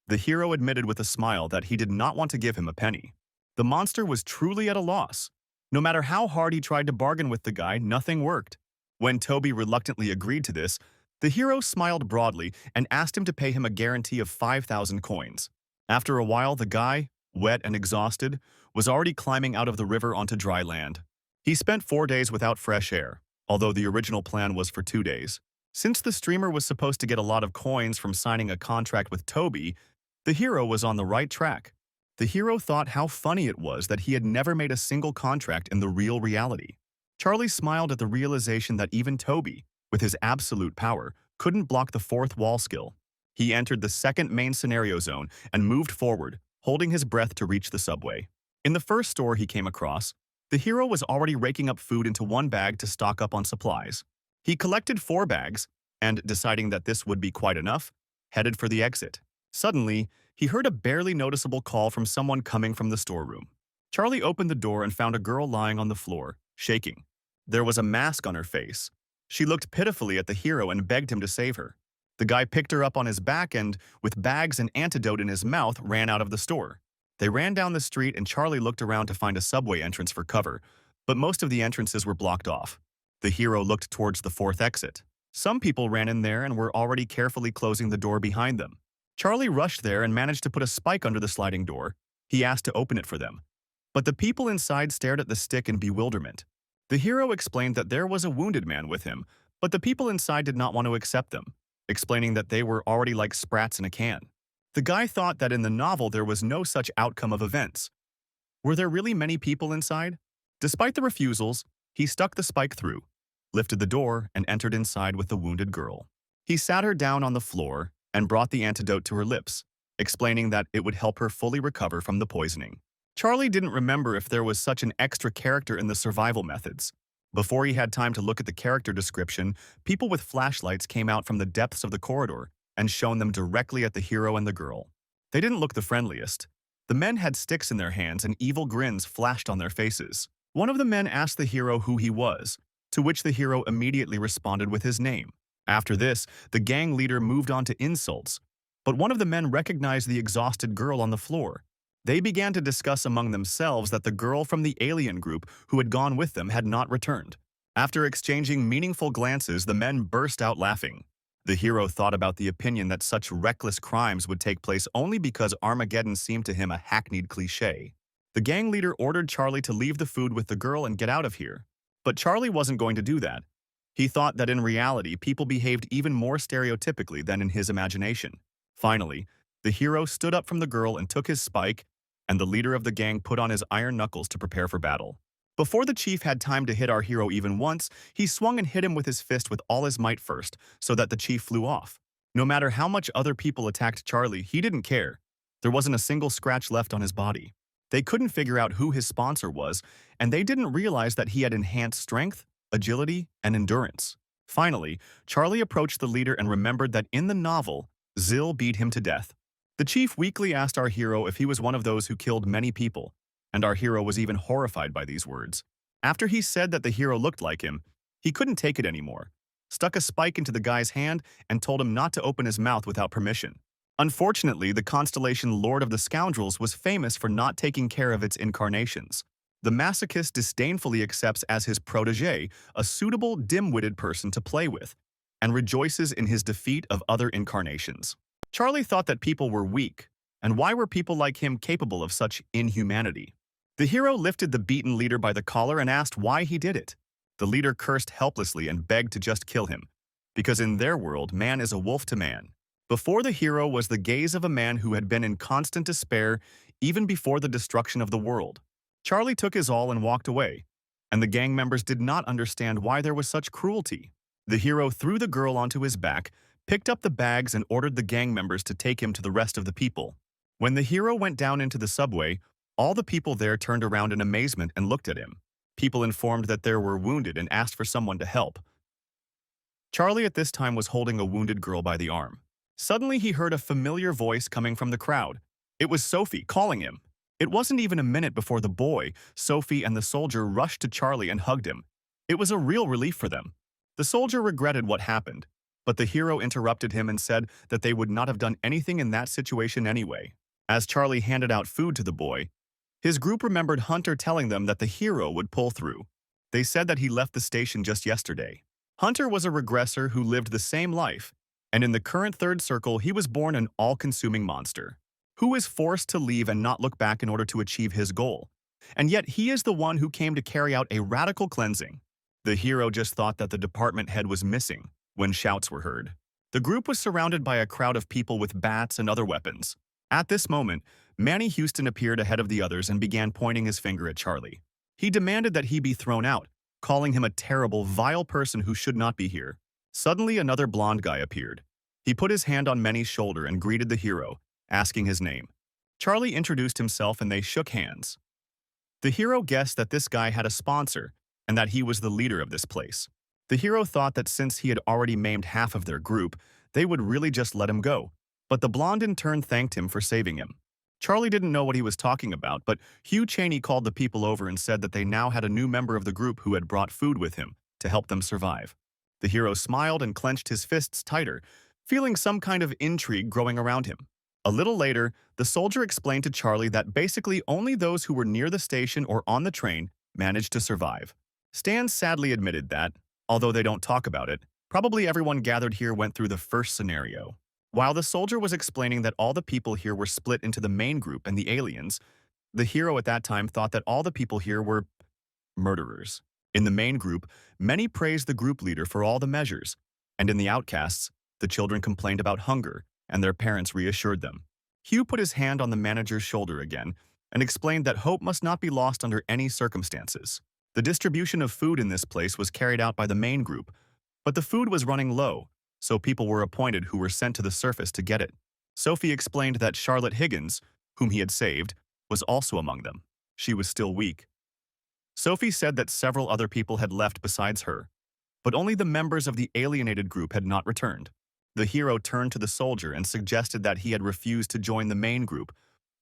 The hero admitted with a smile that he did not want to give him a penny. The monster was truly at a loss. No matter how hard he tried to bargain with the guy, nothing worked. When Toby reluctantly agreed to this, the hero smiled broadly and asked him to pay him a guarantee of 5,000 coins. After a while, the guy, wet and exhausted, was already climbing out of the river onto dry land. He spent 4 days without fresh air, although the original plan was for 2 days. Since the streamer was supposed to get a lot of coins from signing a contract with Toby, the hero was on the right track. The hero thought how funny it was that he had never made a single contract in the real reality. Charlie smiled at the realization that even Toby, with his absolute power, couldn't block the fourth wall skill. He entered the second main scenario zone and moved forward, holding his breath to reach the subway. In the first store he came across, the hero was already raking up food into one bag to stock up on supplies. He collected 4 bags and, deciding that this would be quite enough, headed for the exit. Suddenly, he heard a barely noticeable call from someone coming from the storeroom. Charlie opened the door and found a girl lying on the floor, shaking. There was a mask on her face. She looked pitifully at the hero and begged him to save her. The guy picked her up on his back and, with bags and antidote in his mouth, ran out of the store. They ran down the street and Charlie looked around to find a subway entrance for cover, but most of the entrances were blocked off. The hero looked towards the 4th exit. Some people ran in there and were already carefully closing the door behind them. Charlie rushed there and managed to put a spike under the sliding door. He asked to open it for them. But the people inside stared at the stick in bewilderment. The hero explained that there was a wounded man with him, but the people inside did not want to accept them, explaining that they were already like sprats in a can. The guy thought that in the novel there was no such outcome of events. Were there really many people inside? Despite the refusals, he stuck the spike through, lifted the door, and entered inside with the wounded girl. He sat her down on the floor and brought the antidote to her lips, explaining that it would help her fully recover from the poisoning. Charlie didn't remember if there was such an extra character in the survival methods. Before he had time to look at the character description, people with flashlights came out from the depths of the corridor and shone them directly at the hero and the girl. They didn't look the friendliest. The men had sticks in their hands and evil grins flashed on their faces. One of the men asked the hero who he was, to which the hero immediately responded with his name. After this, the gang leader moved on to insults, but one of the men recognized the exhausted girl on the floor. They began to discuss among themselves that the girl from the alien group who had gone with them had not returned. After exchanging meaningful glances, the men burst out laughing. The hero thought about the opinion that such reckless crimes would take place only because Armageddon seemed to him a hackneyed cliché. The gang leader ordered Charlie to leave the food with the girl and get out of here. But Charlie wasn't going to do that. He thought that in reality, people behaved even more stereotypically than in his imagination. Finally, the hero stood up from the girl and took his spike, and the leader of the gang put on his iron knuckles to prepare for battle. Before the chief had time to hit our hero even once, he swung and hit him with his fist with all his might first, so that the chief flew off. No matter how much other people attacked Charlie, he didn't care. There wasn't a single scratch left on his body. They couldn't figure out who his sponsor was, and they didn't realize that he had enhanced strength, agility, and endurance. Finally, Charlie approached the leader and remembered that in the novel, Zill beat him to death. The chief weakly asked our hero if he was one of those who killed many people, and our hero was even horrified by these words. After he said that the hero looked like him, he couldn't take it anymore, stuck a spike into the guy's hand, and told him not to open his mouth without permission. Unfortunately, the constellation Lord of the Scoundrels was famous for not taking care of its incarnations. The masochist disdainfully accepts as his protege a suitable, dim-witted person to play with, and rejoices in his defeat of other incarnations. Charlie thought that people were weak, and why were people like him capable of such inhumanity? The hero lifted the beaten leader by the collar and asked why he did it. The leader cursed helplessly and begged to just kill him, because in their world, man is a wolf to man. Before the hero was the gaze of a man who had been in constant despair even before the destruction of the world. Charlie took his all and walked away, and the gang members did not understand why there was such cruelty. The hero threw the girl onto his back, picked up the bags, and ordered the gang members to take him to the rest of the people. When the hero went down into the subway, all the people there turned around in amazement and looked at him. People informed that there were wounded and asked for someone to help. Charlie at this time was holding a wounded girl by the arm. Suddenly he heard a familiar voice coming from the crowd. It was Sophie calling him. It wasn't even a minute before the boy, Sophie, and the soldier rushed to Charlie and hugged him. It was a real relief for them. The soldier regretted what happened, but the hero interrupted him and said that they would not have done anything in that situation anyway. As Charlie handed out food to the boy, his group remembered Hunter telling them that the hero would pull through. They said that he left the station just yesterday. Hunter was a regressor who lived the same life, and in the current third circle, he was born an all-consuming monster, who is forced to leave and not look back in order to achieve his goal. And yet he is the one who came to carry out a radical cleansing. The hero just thought that the department head was missing when shouts were heard. The group was surrounded by a crowd of people with bats and other weapons. At this moment, Manny Houston appeared ahead of the others and began pointing his finger at Charlie. He demanded that he be thrown out, calling him a terrible, vile person who should not be here. Suddenly, another blonde guy appeared. He put his hand on Manny's shoulder and greeted the hero, asking his name. Charlie introduced himself and they shook hands. The hero guessed that this guy had a sponsor and that he was the leader of this place. The hero thought that since he had already maimed half of their group, they would really just let him go. But the blonde in turn thanked him for saving him. Charlie didn't know what he was talking about, but Hugh Chaney called the people over and said that they now had a new member of the group who had brought food with him to help them survive. The hero smiled and clenched his fists tighter, feeling some kind of intrigue growing around him. A little later, the soldier explained to Charlie that basically only those who were near the station or on the train managed to survive. Stan sadly admitted that, although they don't talk about it, probably everyone gathered here went through the first scenario. While the soldier was explaining that all the people here were split into the main group and the aliens, the hero at that time thought that all the people here were murderers. In the main group, many praised the group leader for all the measures, and in the outcasts, the children complained about hunger, and their parents reassured them. Hugh put his hand on the manager's shoulder again and explained that hope must not be lost under any circumstances. The distribution of food in this place was carried out by the main group, but the food was running low, so people were appointed who were sent to the surface to get it. Sophie explained that Charlotte Higgins, whom he had saved, was also among them. She was still weak. Sophie said that several other people had left besides her, but only the members of the alienated group had not returned. The hero turned to the soldier and suggested that he had refused to join the main group,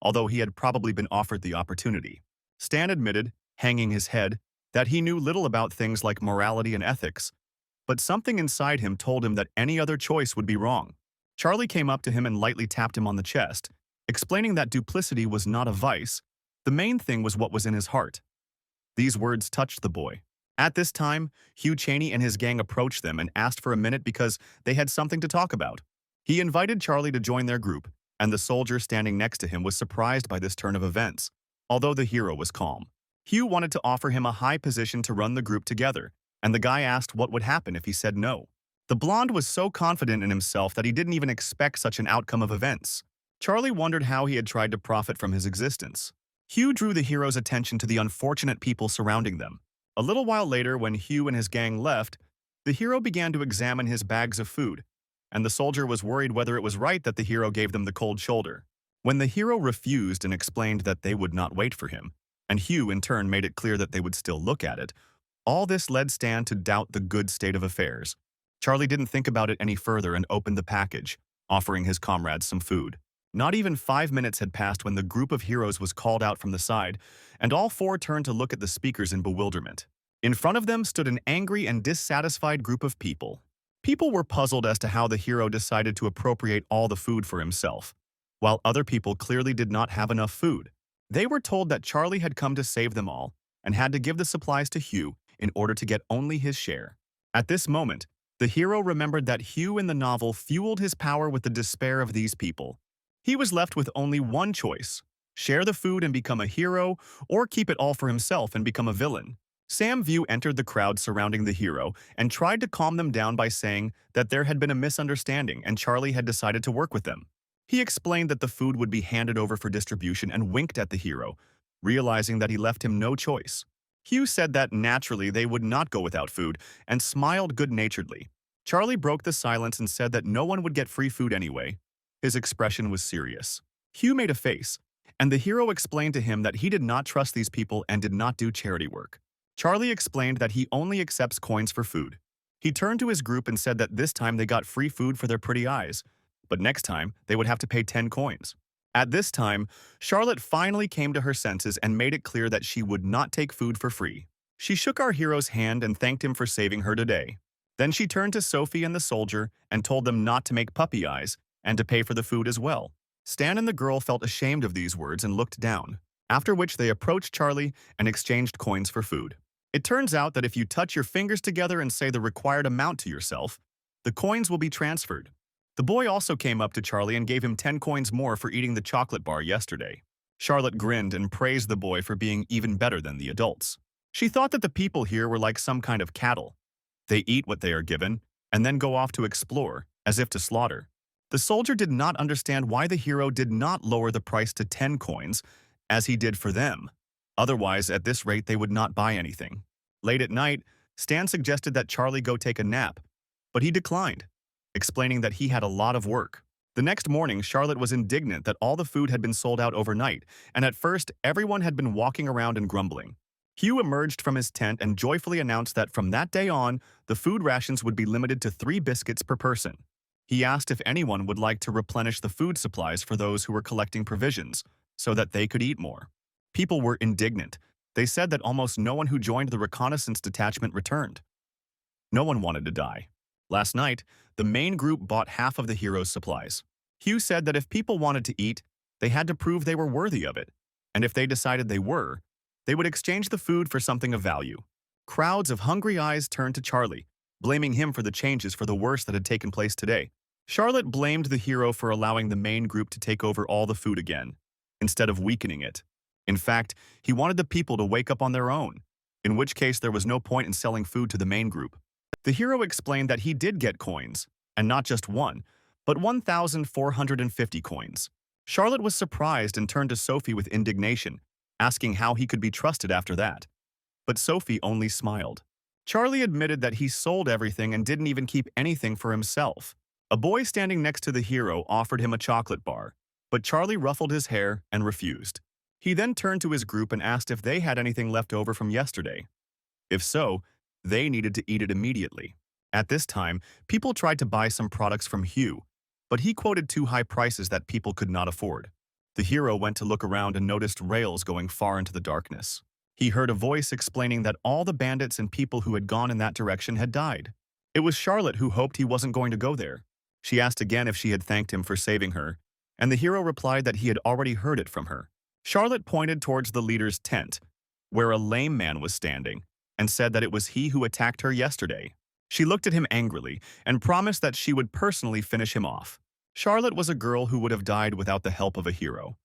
although he had probably been offered the opportunity. Stan admitted, hanging his head, that he knew little about things like morality and ethics, but something inside him told him that any other choice would be wrong. Charlie came up to him and lightly tapped him on the chest, explaining that duplicity was not a vice. The main thing was what was in his heart. These words touched the boy. At this time, Hugh Chaney and his gang approached them and asked for a minute because they had something to talk about. He invited Charlie to join their group, and the soldier standing next to him was surprised by this turn of events, although the hero was calm. Hugh wanted to offer him a high position to run the group together, and the guy asked what would happen if he said no. The blonde was so confident in himself that he didn't even expect such an outcome of events. Charlie wondered how he had tried to profit from his existence. Hugh drew the hero's attention to the unfortunate people surrounding them. A little while later, when Hugh and his gang left, the hero began to examine his bags of food, and the soldier was worried whether it was right that the hero gave them the cold shoulder. When the hero refused and explained that they would not wait for him, and Hugh in turn made it clear that they would still look at it, all this led Stan to doubt the good state of affairs. Charlie didn't think about it any further and opened the package, offering his comrades some food. Not even 5 minutes had passed when the group of heroes was called out from the side, and all four turned to look at the speakers in bewilderment. In front of them stood an angry and dissatisfied group of people. People were puzzled as to how the hero decided to appropriate all the food for himself, while other people clearly did not have enough food. They were told that Charlie had come to save them all and had to give the supplies to Hugh in order to get only his share. At this moment, the hero remembered that Hugh in the novel fueled his power with the despair of these people. He was left with only one choice: share the food and become a hero, or keep it all for himself and become a villain. Sam View entered the crowd surrounding the hero and tried to calm them down by saying that there had been a misunderstanding and Charlie had decided to work with them. He explained that the food would be handed over for distribution and winked at the hero, realizing that he left him no choice. Hugh said that naturally they would not go without food and smiled good-naturedly. Charlie broke the silence and said that no one would get free food anyway. His expression was serious. Hugh made a face, and the hero explained to him that he did not trust these people and did not do charity work. Charlie explained that he only accepts coins for food. He turned to his group and said that this time they got free food for their pretty eyes, but next time they would have to pay 10 coins. At this time, Charlotte finally came to her senses and made it clear that she would not take food for free. She shook our hero's hand and thanked him for saving her today. Then she turned to Sophie and the soldier and told them not to make puppy eyes and to pay for the food as well. Stan and the girl felt ashamed of these words and looked down, after which they approached Charlie and exchanged coins for food. It turns out that if you touch your fingers together and say the required amount to yourself, the coins will be transferred. The boy also came up to Charlie and gave him 10 coins more for eating the chocolate bar yesterday. Charlotte grinned and praised the boy for being even better than the adults. She thought that the people here were like some kind of cattle. They eat what they are given and then go off to explore, as if to slaughter. The soldier did not understand why the hero did not lower the price to 10 coins, as he did for them. Otherwise, at this rate, they would not buy anything. Late at night, Stan suggested that Charlie go take a nap, but he declined, explaining that he had a lot of work. The next morning, Charlotte was indignant that all the food had been sold out overnight, and at first, everyone had been walking around and grumbling. Hugh emerged from his tent and joyfully announced that from that day on, the food rations would be limited to 3 biscuits per person. He asked if anyone would like to replenish the food supplies for those who were collecting provisions, so that they could eat more. People were indignant. They said that almost no one who joined the reconnaissance detachment returned. No one wanted to die. Last night, the main group bought half of the hero's supplies. Hugh said that if people wanted to eat, they had to prove they were worthy of it, and if they decided they were, they would exchange the food for something of value. Crowds of hungry eyes turned to Charlie, blaming him for the changes for the worse that had taken place today. Charlotte blamed the hero for allowing the main group to take over all the food again, instead of weakening it. In fact, he wanted the people to wake up on their own, in which case there was no point in selling food to the main group. The hero explained that he did get coins, and not just one, but 1,450 coins. Charlotte was surprised and turned to Sophie with indignation, asking how he could be trusted after that. But Sophie only smiled. Charlie admitted that he sold everything and didn't even keep anything for himself. A boy standing next to the hero offered him a chocolate bar, but Charlie ruffled his hair and refused. He then turned to his group and asked if they had anything left over from yesterday. If so, they needed to eat it immediately. At this time, people tried to buy some products from Hugh, but he quoted too high prices that people could not afford. The hero went to look around and noticed rails going far into the darkness. He heard a voice explaining that all the bandits and people who had gone in that direction had died. It was Charlotte who hoped he wasn't going to go there. She asked again if she had thanked him for saving her, and the hero replied that he had already heard it from her. Charlotte pointed towards the leader's tent, where a lame man was standing, and said that it was he who attacked her yesterday. She looked at him angrily and promised that she would personally finish him off. Charlotte was a girl who would have died without the help of a hero.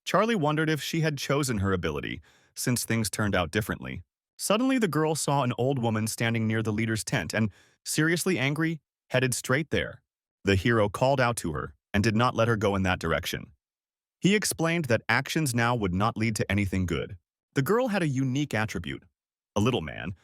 Charlie wondered if she had chosen her ability, since things turned out differently. Suddenly, the girl saw an old woman standing near the leader's tent and, seriously angry, headed straight there. The hero called out to her and did not let her go in that direction. He explained that actions now would not lead to anything good. The girl had a unique attribute, a little man.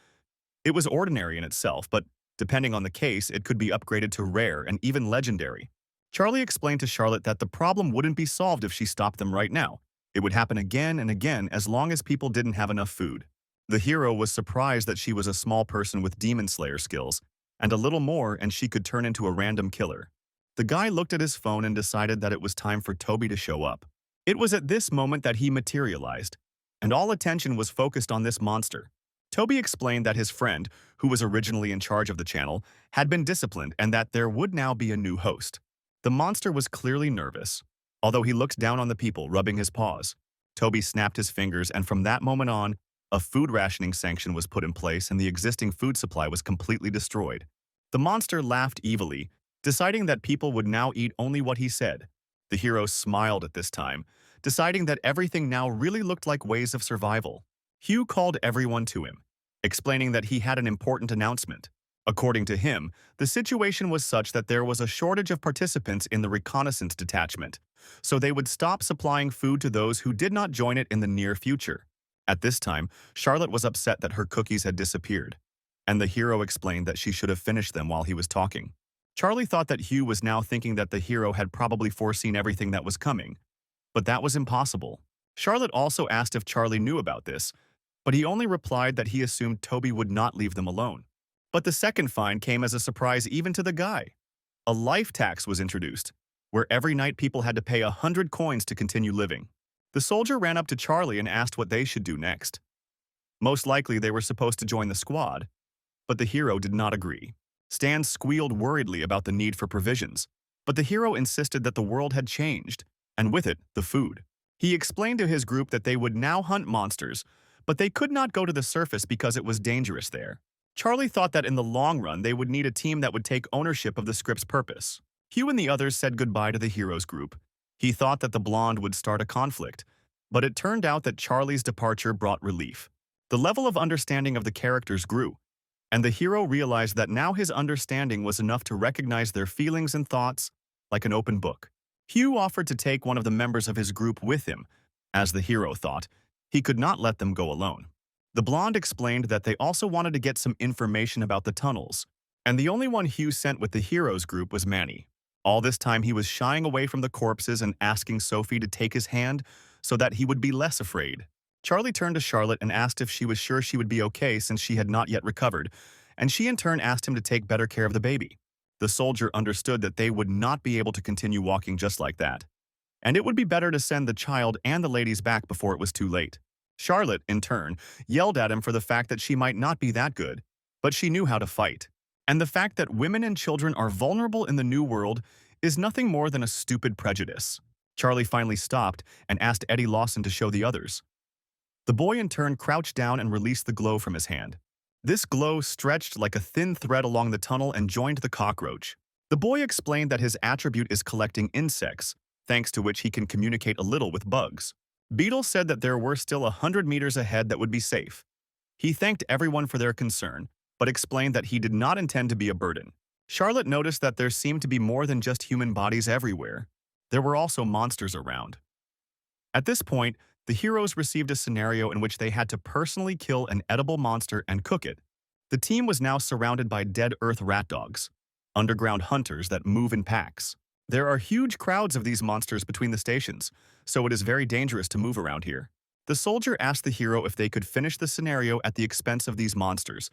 It was ordinary in itself, but depending on the case, it could be upgraded to rare and even legendary. Charlie explained to Charlotte that the problem wouldn't be solved if she stopped them right now. It would happen again and again as long as people didn't have enough food. The hero was surprised that she was a small person with demon slayer skills, and a little more and she could turn into a random killer. The guy looked at his phone and decided that it was time for Toby to show up. It was at this moment that he materialized, and all attention was focused on this monster. Toby explained that his friend, who was originally in charge of the channel, had been disciplined and that there would now be a new host. The monster was clearly nervous, although he looked down on the people, rubbing his paws. Toby snapped his fingers, and from that moment on, a food rationing sanction was put in place and the existing food supply was completely destroyed. The monster laughed evilly, deciding that people would now eat only what he said. The hero smiled at this time, deciding that everything now really looked like ways of survival. Hugh called everyone to him, explaining that he had an important announcement. According to him, the situation was such that there was a shortage of participants in the reconnaissance detachment, so they would stop supplying food to those who did not join it in the near future. At this time, Charlotte was upset that her cookies had disappeared, and the hero explained that she should have finished them while he was talking. Charlie thought that Hugh was now thinking that the hero had probably foreseen everything that was coming, but that was impossible. Charlotte also asked if Charlie knew about this, but he only replied that he assumed Toby would not leave them alone. But the second fine came as a surprise even to the guy. A life tax was introduced, where every night people had to pay 100 coins to continue living. The soldier ran up to Charlie and asked what they should do next. Most likely they were supposed to join the squad, but the hero did not agree. Stan squealed worriedly about the need for provisions, but the hero insisted that the world had changed, and with it, the food. He explained to his group that they would now hunt monsters, but they could not go to the surface because it was dangerous there. Charlie thought that in the long run they would need a team that would take ownership of the script's purpose. Hugh and the others said goodbye to the hero's group. He thought that the blonde would start a conflict, but it turned out that Charlie's departure brought relief. The level of understanding of the characters grew, and the hero realized that now his understanding was enough to recognize their feelings and thoughts like an open book. Hugh offered to take one of the members of his group with him. As the hero thought, he could not let them go alone. The blonde explained that they also wanted to get some information about the tunnels, and the only one Hugh sent with the hero's group was Manny. All this time he was shying away from the corpses and asking Sophie to take his hand so that he would be less afraid. Charlie turned to Charlotte and asked if she was sure she would be okay since she had not yet recovered, and she in turn asked him to take better care of the baby. The soldier understood that they would not be able to continue walking just like that, and it would be better to send the child and the ladies back before it was too late. Charlotte, in turn, yelled at him for the fact that she might not be that good, but she knew how to fight. And the fact that women and children are vulnerable in the new world is nothing more than a stupid prejudice. Charlie finally stopped and asked Eddie Lawson to show the others. The boy in turn crouched down and released the glow from his hand. This glow stretched like a thin thread along the tunnel and joined the cockroach. The boy explained that his attribute is collecting insects, thanks to which he can communicate a little with bugs. Beetle said that there were still 100 meters ahead that would be safe. He thanked everyone for their concern, but explained that he did not intend to be a burden. Charlotte noticed that there seemed to be more than just human bodies everywhere. There were also monsters around. At this point, the heroes received a scenario in which they had to personally kill an edible monster and cook it. The team was now surrounded by dead earth rat dogs, underground hunters that move in packs. There are huge crowds of these monsters between the stations, so it is very dangerous to move around here. The soldier asked the hero if they could finish the scenario at the expense of these monsters,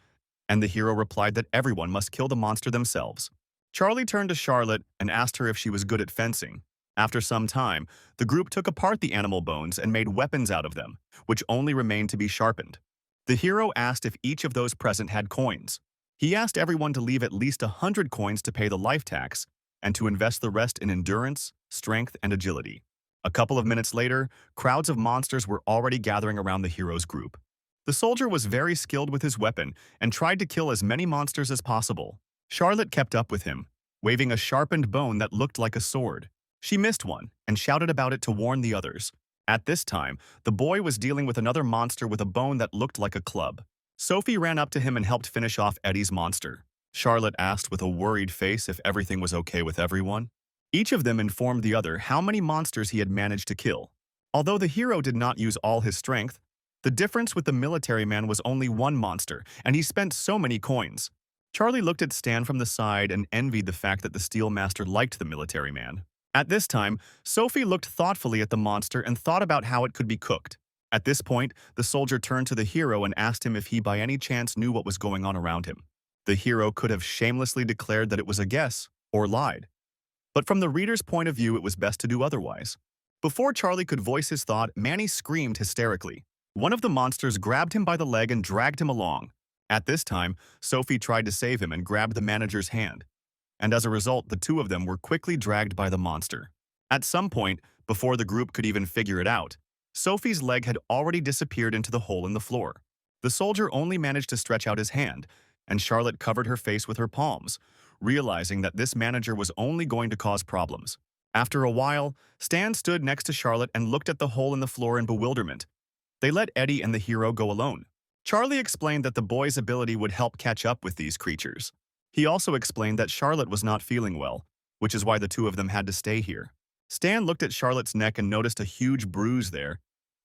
and the hero replied that everyone must kill the monster themselves. Charlie turned to Charlotte and asked her if she was good at fencing. After some time, the group took apart the animal bones and made weapons out of them, which only remained to be sharpened. The hero asked if each of those present had coins. He asked everyone to leave at least 100 coins to pay the life tax and to invest the rest in endurance, strength, and agility. A couple of minutes later, crowds of monsters were already gathering around the hero's group. The soldier was very skilled with his weapon and tried to kill as many monsters as possible. Charlotte kept up with him, waving a sharpened bone that looked like a sword. She missed one and shouted about it to warn the others. At this time, the boy was dealing with another monster with a bone that looked like a club. Sophie ran up to him and helped finish off Eddie's monster. Charlotte asked with a worried face if everything was okay with everyone. Each of them informed the other how many monsters he had managed to kill. Although the hero did not use all his strength, the difference with the military man was only one monster, and he spent so many coins. Charlie looked at Stan from the side and envied the fact that the Steel Master liked the military man. At this time, Sophie looked thoughtfully at the monster and thought about how it could be cooked. At this point, the soldier turned to the hero and asked him if he by any chance knew what was going on around him. The hero could have shamelessly declared that it was a guess, or lied. But from the reader's point of view, it was best to do otherwise. Before Charlie could voice his thought, Manny screamed hysterically. One of the monsters grabbed him by the leg and dragged him along. At this time, Sophie tried to save him and grabbed the manager's hand. And as a result, the two of them were quickly dragged by the monster. At some point, before the group could even figure it out, Sophie's leg had already disappeared into the hole in the floor. The soldier only managed to stretch out his hand, and Charlotte covered her face with her palms, realizing that this manager was only going to cause problems. After a while, Stan stood next to Charlotte and looked at the hole in the floor in bewilderment. They let Eddie and the hero go alone. Charlie explained that the boy's ability would help catch up with these creatures. He also explained that Charlotte was not feeling well, which is why the two of them had to stay here. Stan looked at Charlotte's neck and noticed a huge bruise there,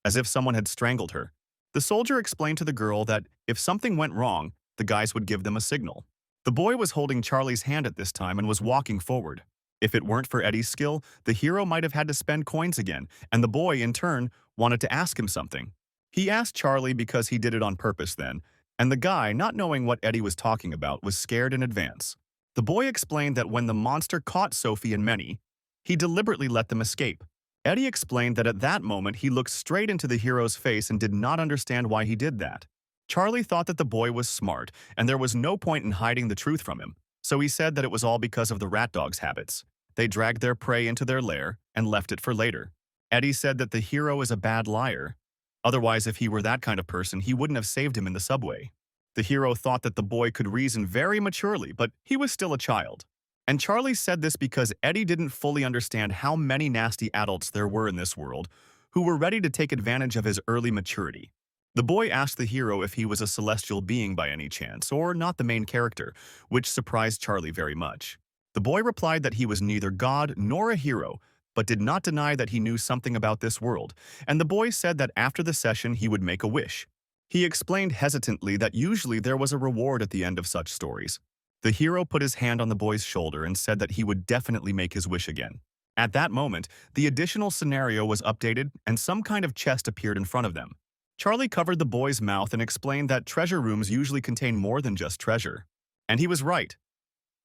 as if someone had strangled her. The soldier explained to the girl that if something went wrong, the guys would give them a signal. The boy was holding Charlie's hand at this time and was walking forward. If it weren't for Eddie's skill, the hero might have had to spend coins again, and the boy, in turn, wanted to ask him something. He asked Charlie because he did it on purpose then, and the guy, not knowing what Eddie was talking about, was scared in advance. The boy explained that when the monster caught Sophie and Manny, he deliberately let them escape. Eddie explained that at that moment he looked straight into the hero's face and did not understand why he did that. Charlie thought that the boy was smart, and there was no point in hiding the truth from him, so he said that it was all because of the rat dog's habits. They dragged their prey into their lair and left it for later. Eddie said that the hero is a bad liar. Otherwise, if he were that kind of person, he wouldn't have saved him in the subway. The hero thought that the boy could reason very maturely, but he was still a child. And Charlie said this because Eddie didn't fully understand how many nasty adults there were in this world who were ready to take advantage of his early maturity. The boy asked the hero if he was a celestial being by any chance, or not the main character, which surprised Charlie very much. The boy replied that he was neither God nor a hero, but did not deny that he knew something about this world, and the boy said that after the session he would make a wish. He explained hesitantly that usually there was a reward at the end of such stories. The hero put his hand on the boy's shoulder and said that he would definitely make his wish again. At that moment, the additional scenario was updated and some kind of chest appeared in front of them. Charlie covered the boy's mouth and explained that treasure rooms usually contain more than just treasure. And he was right.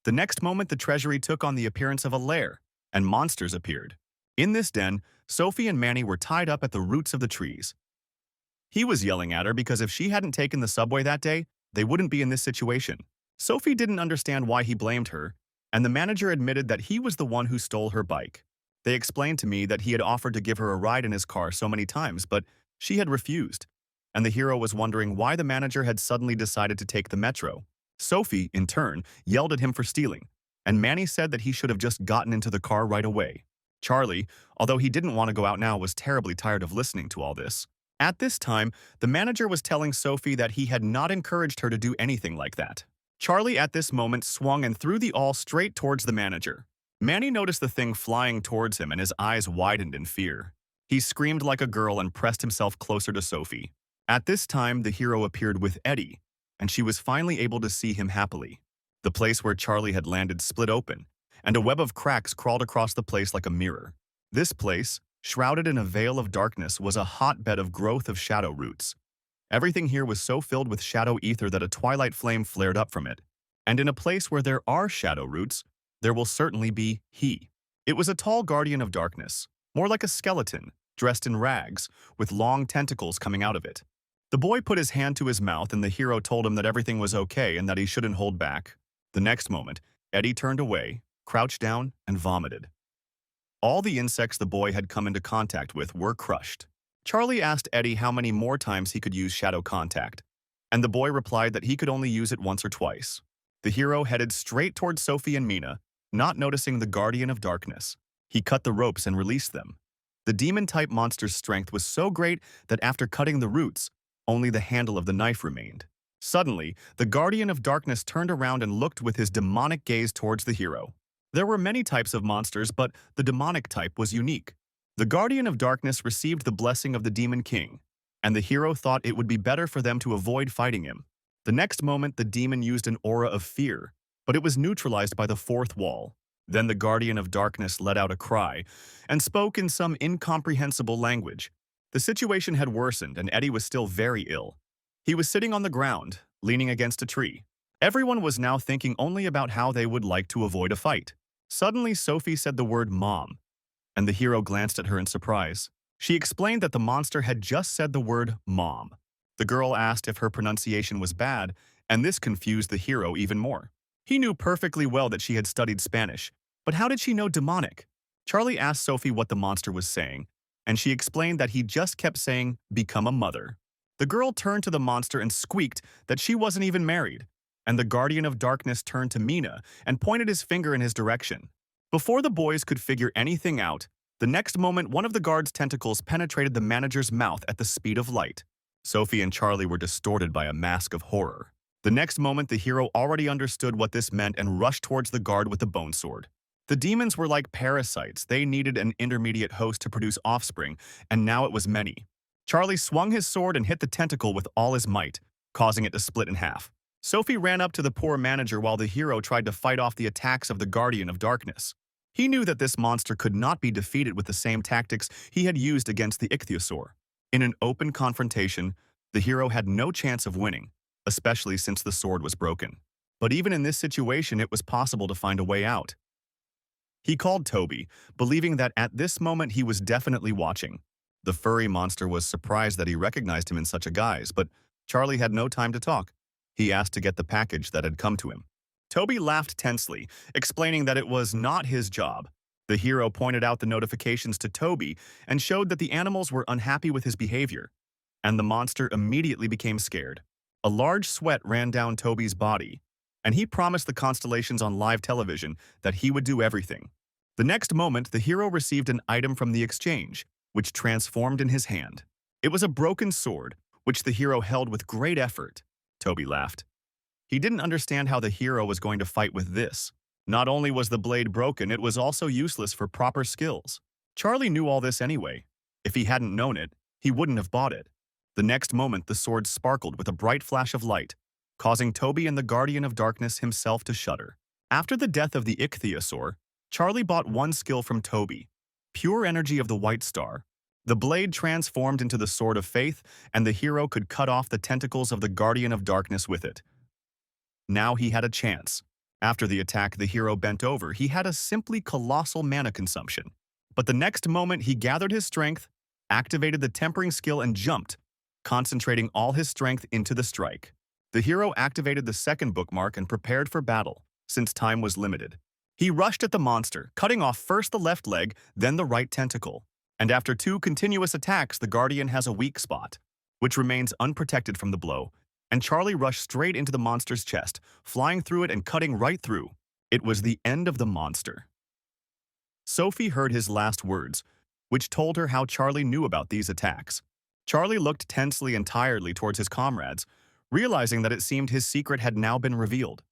The next moment, the treasury took on the appearance of a lair, and monsters appeared. In this den, Sophie and Manny were tied up at the roots of the trees. He was yelling at her because if she hadn't taken the subway that day, they wouldn't be in this situation. Sophie didn't understand why he blamed her, and the manager admitted that he was the one who stole her bike. They explained to me that he had offered to give her a ride in his car so many times, but she had refused, and the hero was wondering why the manager had suddenly decided to take the metro. Sophie, in turn, yelled at him for stealing, and Manny said that he should have just gotten into the car right away. Charlie, although he didn't want to go out now, was terribly tired of listening to all this. At this time, the manager was telling Sophie that he had not encouraged her to do anything like that. Charlie at this moment swung and threw the awl straight towards the manager. Manny noticed the thing flying towards him and his eyes widened in fear. He screamed like a girl and pressed himself closer to Sophie. At this time, the hero appeared with Eddie, and she was finally able to see him happily. The place where Charlie had landed split open, and a web of cracks crawled across the place like a mirror. This place, shrouded in a veil of darkness, was a hotbed of growth of shadow roots. Everything here was so filled with shadow ether that a twilight flame flared up from it. And in a place where there are shadow roots, there will certainly be he. It was a tall guardian of darkness, more like a skeleton, dressed in rags, with long tentacles coming out of it. The boy put his hand to his mouth and the hero told him that everything was okay and that he shouldn't hold back. The next moment, Eddie turned away, crouched down, and vomited. All the insects the boy had come into contact with were crushed. Charlie asked Eddie how many more times he could use shadow contact, and the boy replied that he could only use it once or twice. The hero headed straight towards Sophie and Mina, not noticing the Guardian of Darkness. He cut the ropes and released them. The demon-type monster's strength was so great that after cutting the roots, only the handle of the knife remained. Suddenly, the Guardian of Darkness turned around and looked with his demonic gaze towards the hero. There were many types of monsters, but the demonic type was unique. The Guardian of Darkness received the blessing of the Demon King, and the hero thought it would be better for them to avoid fighting him. The next moment, the demon used an aura of fear, but it was neutralized by the fourth wall. Then the Guardian of Darkness let out a cry and spoke in some incomprehensible language. The situation had worsened, and Eddie was still very ill. He was sitting on the ground, leaning against a tree. Everyone was now thinking only about how they would like to avoid a fight. Suddenly, Sophie said the word "mom," and the hero glanced at her in surprise. She explained that the monster had just said the word "mom." The girl asked if her pronunciation was bad, and this confused the hero even more. He knew perfectly well that she had studied Spanish, but how did she know demonic? Charlie asked Sophie what the monster was saying, and she explained that he just kept saying, "become a mother." The girl turned to the monster and squeaked that she wasn't even married, and the Guardian of Darkness turned to Mina and pointed his finger in his direction. Before the boys could figure anything out, the next moment one of the guard's tentacles penetrated the manager's mouth at the speed of light. Sophie and Charlie were distorted by a mask of horror. The next moment, the hero already understood what this meant and rushed towards the guard with the bone sword. The demons were like parasites. They needed an intermediate host to produce offspring, and now it was many. Charlie swung his sword and hit the tentacle with all his might, causing it to split in half. Sophie ran up to the poor manager while the hero tried to fight off the attacks of the Guardian of Darkness. He knew that this monster could not be defeated with the same tactics he had used against the ichthyosaur. In an open confrontation, the hero had no chance of winning, especially since the sword was broken. But even in this situation, it was possible to find a way out. He called Toby, believing that at this moment he was definitely watching. The furry monster was surprised that he recognized him in such a guise, but Charlie had no time to talk. He asked to get the package that had come to him. Toby laughed tensely, explaining that it was not his job. The hero pointed out the notifications to Toby and showed that the animals were unhappy with his behavior, and the monster immediately became scared. A large sweat ran down Toby's body, and he promised the constellations on live television that he would do everything. The next moment, the hero received an item from the exchange, which transformed in his hand. It was a broken sword, which the hero held with great effort. Toby laughed. He didn't understand how the hero was going to fight with this. Not only was the blade broken, it was also useless for proper skills. Charlie knew all this anyway. If he hadn't known it, he wouldn't have bought it. The next moment, the sword sparkled with a bright flash of light, causing Toby and the Guardian of Darkness himself to shudder. After the death of the ichthyosaur, Charlie bought one skill from Toby, pure energy of the White Star. The blade transformed into the Sword of Faith, and the hero could cut off the tentacles of the Guardian of Darkness with it. Now he had a chance. After the attack, the hero bent over. He had a simply colossal mana consumption. But the next moment, he gathered his strength, activated the tempering skill, and jumped, concentrating all his strength into the strike. The hero activated the second bookmark and prepared for battle, since time was limited. He rushed at the monster, cutting off first the left leg, then the right tentacle. And after 2 continuous attacks, the Guardian has a weak spot, which remains unprotected from the blow, and Charlie rushed straight into the monster's chest, flying through it and cutting right through. It was the end of the monster. Sophie heard his last words, which told her how Charlie knew about these attacks. Charlie looked tensely and tiredly towards his comrades, realizing that it seemed his secret had now been revealed.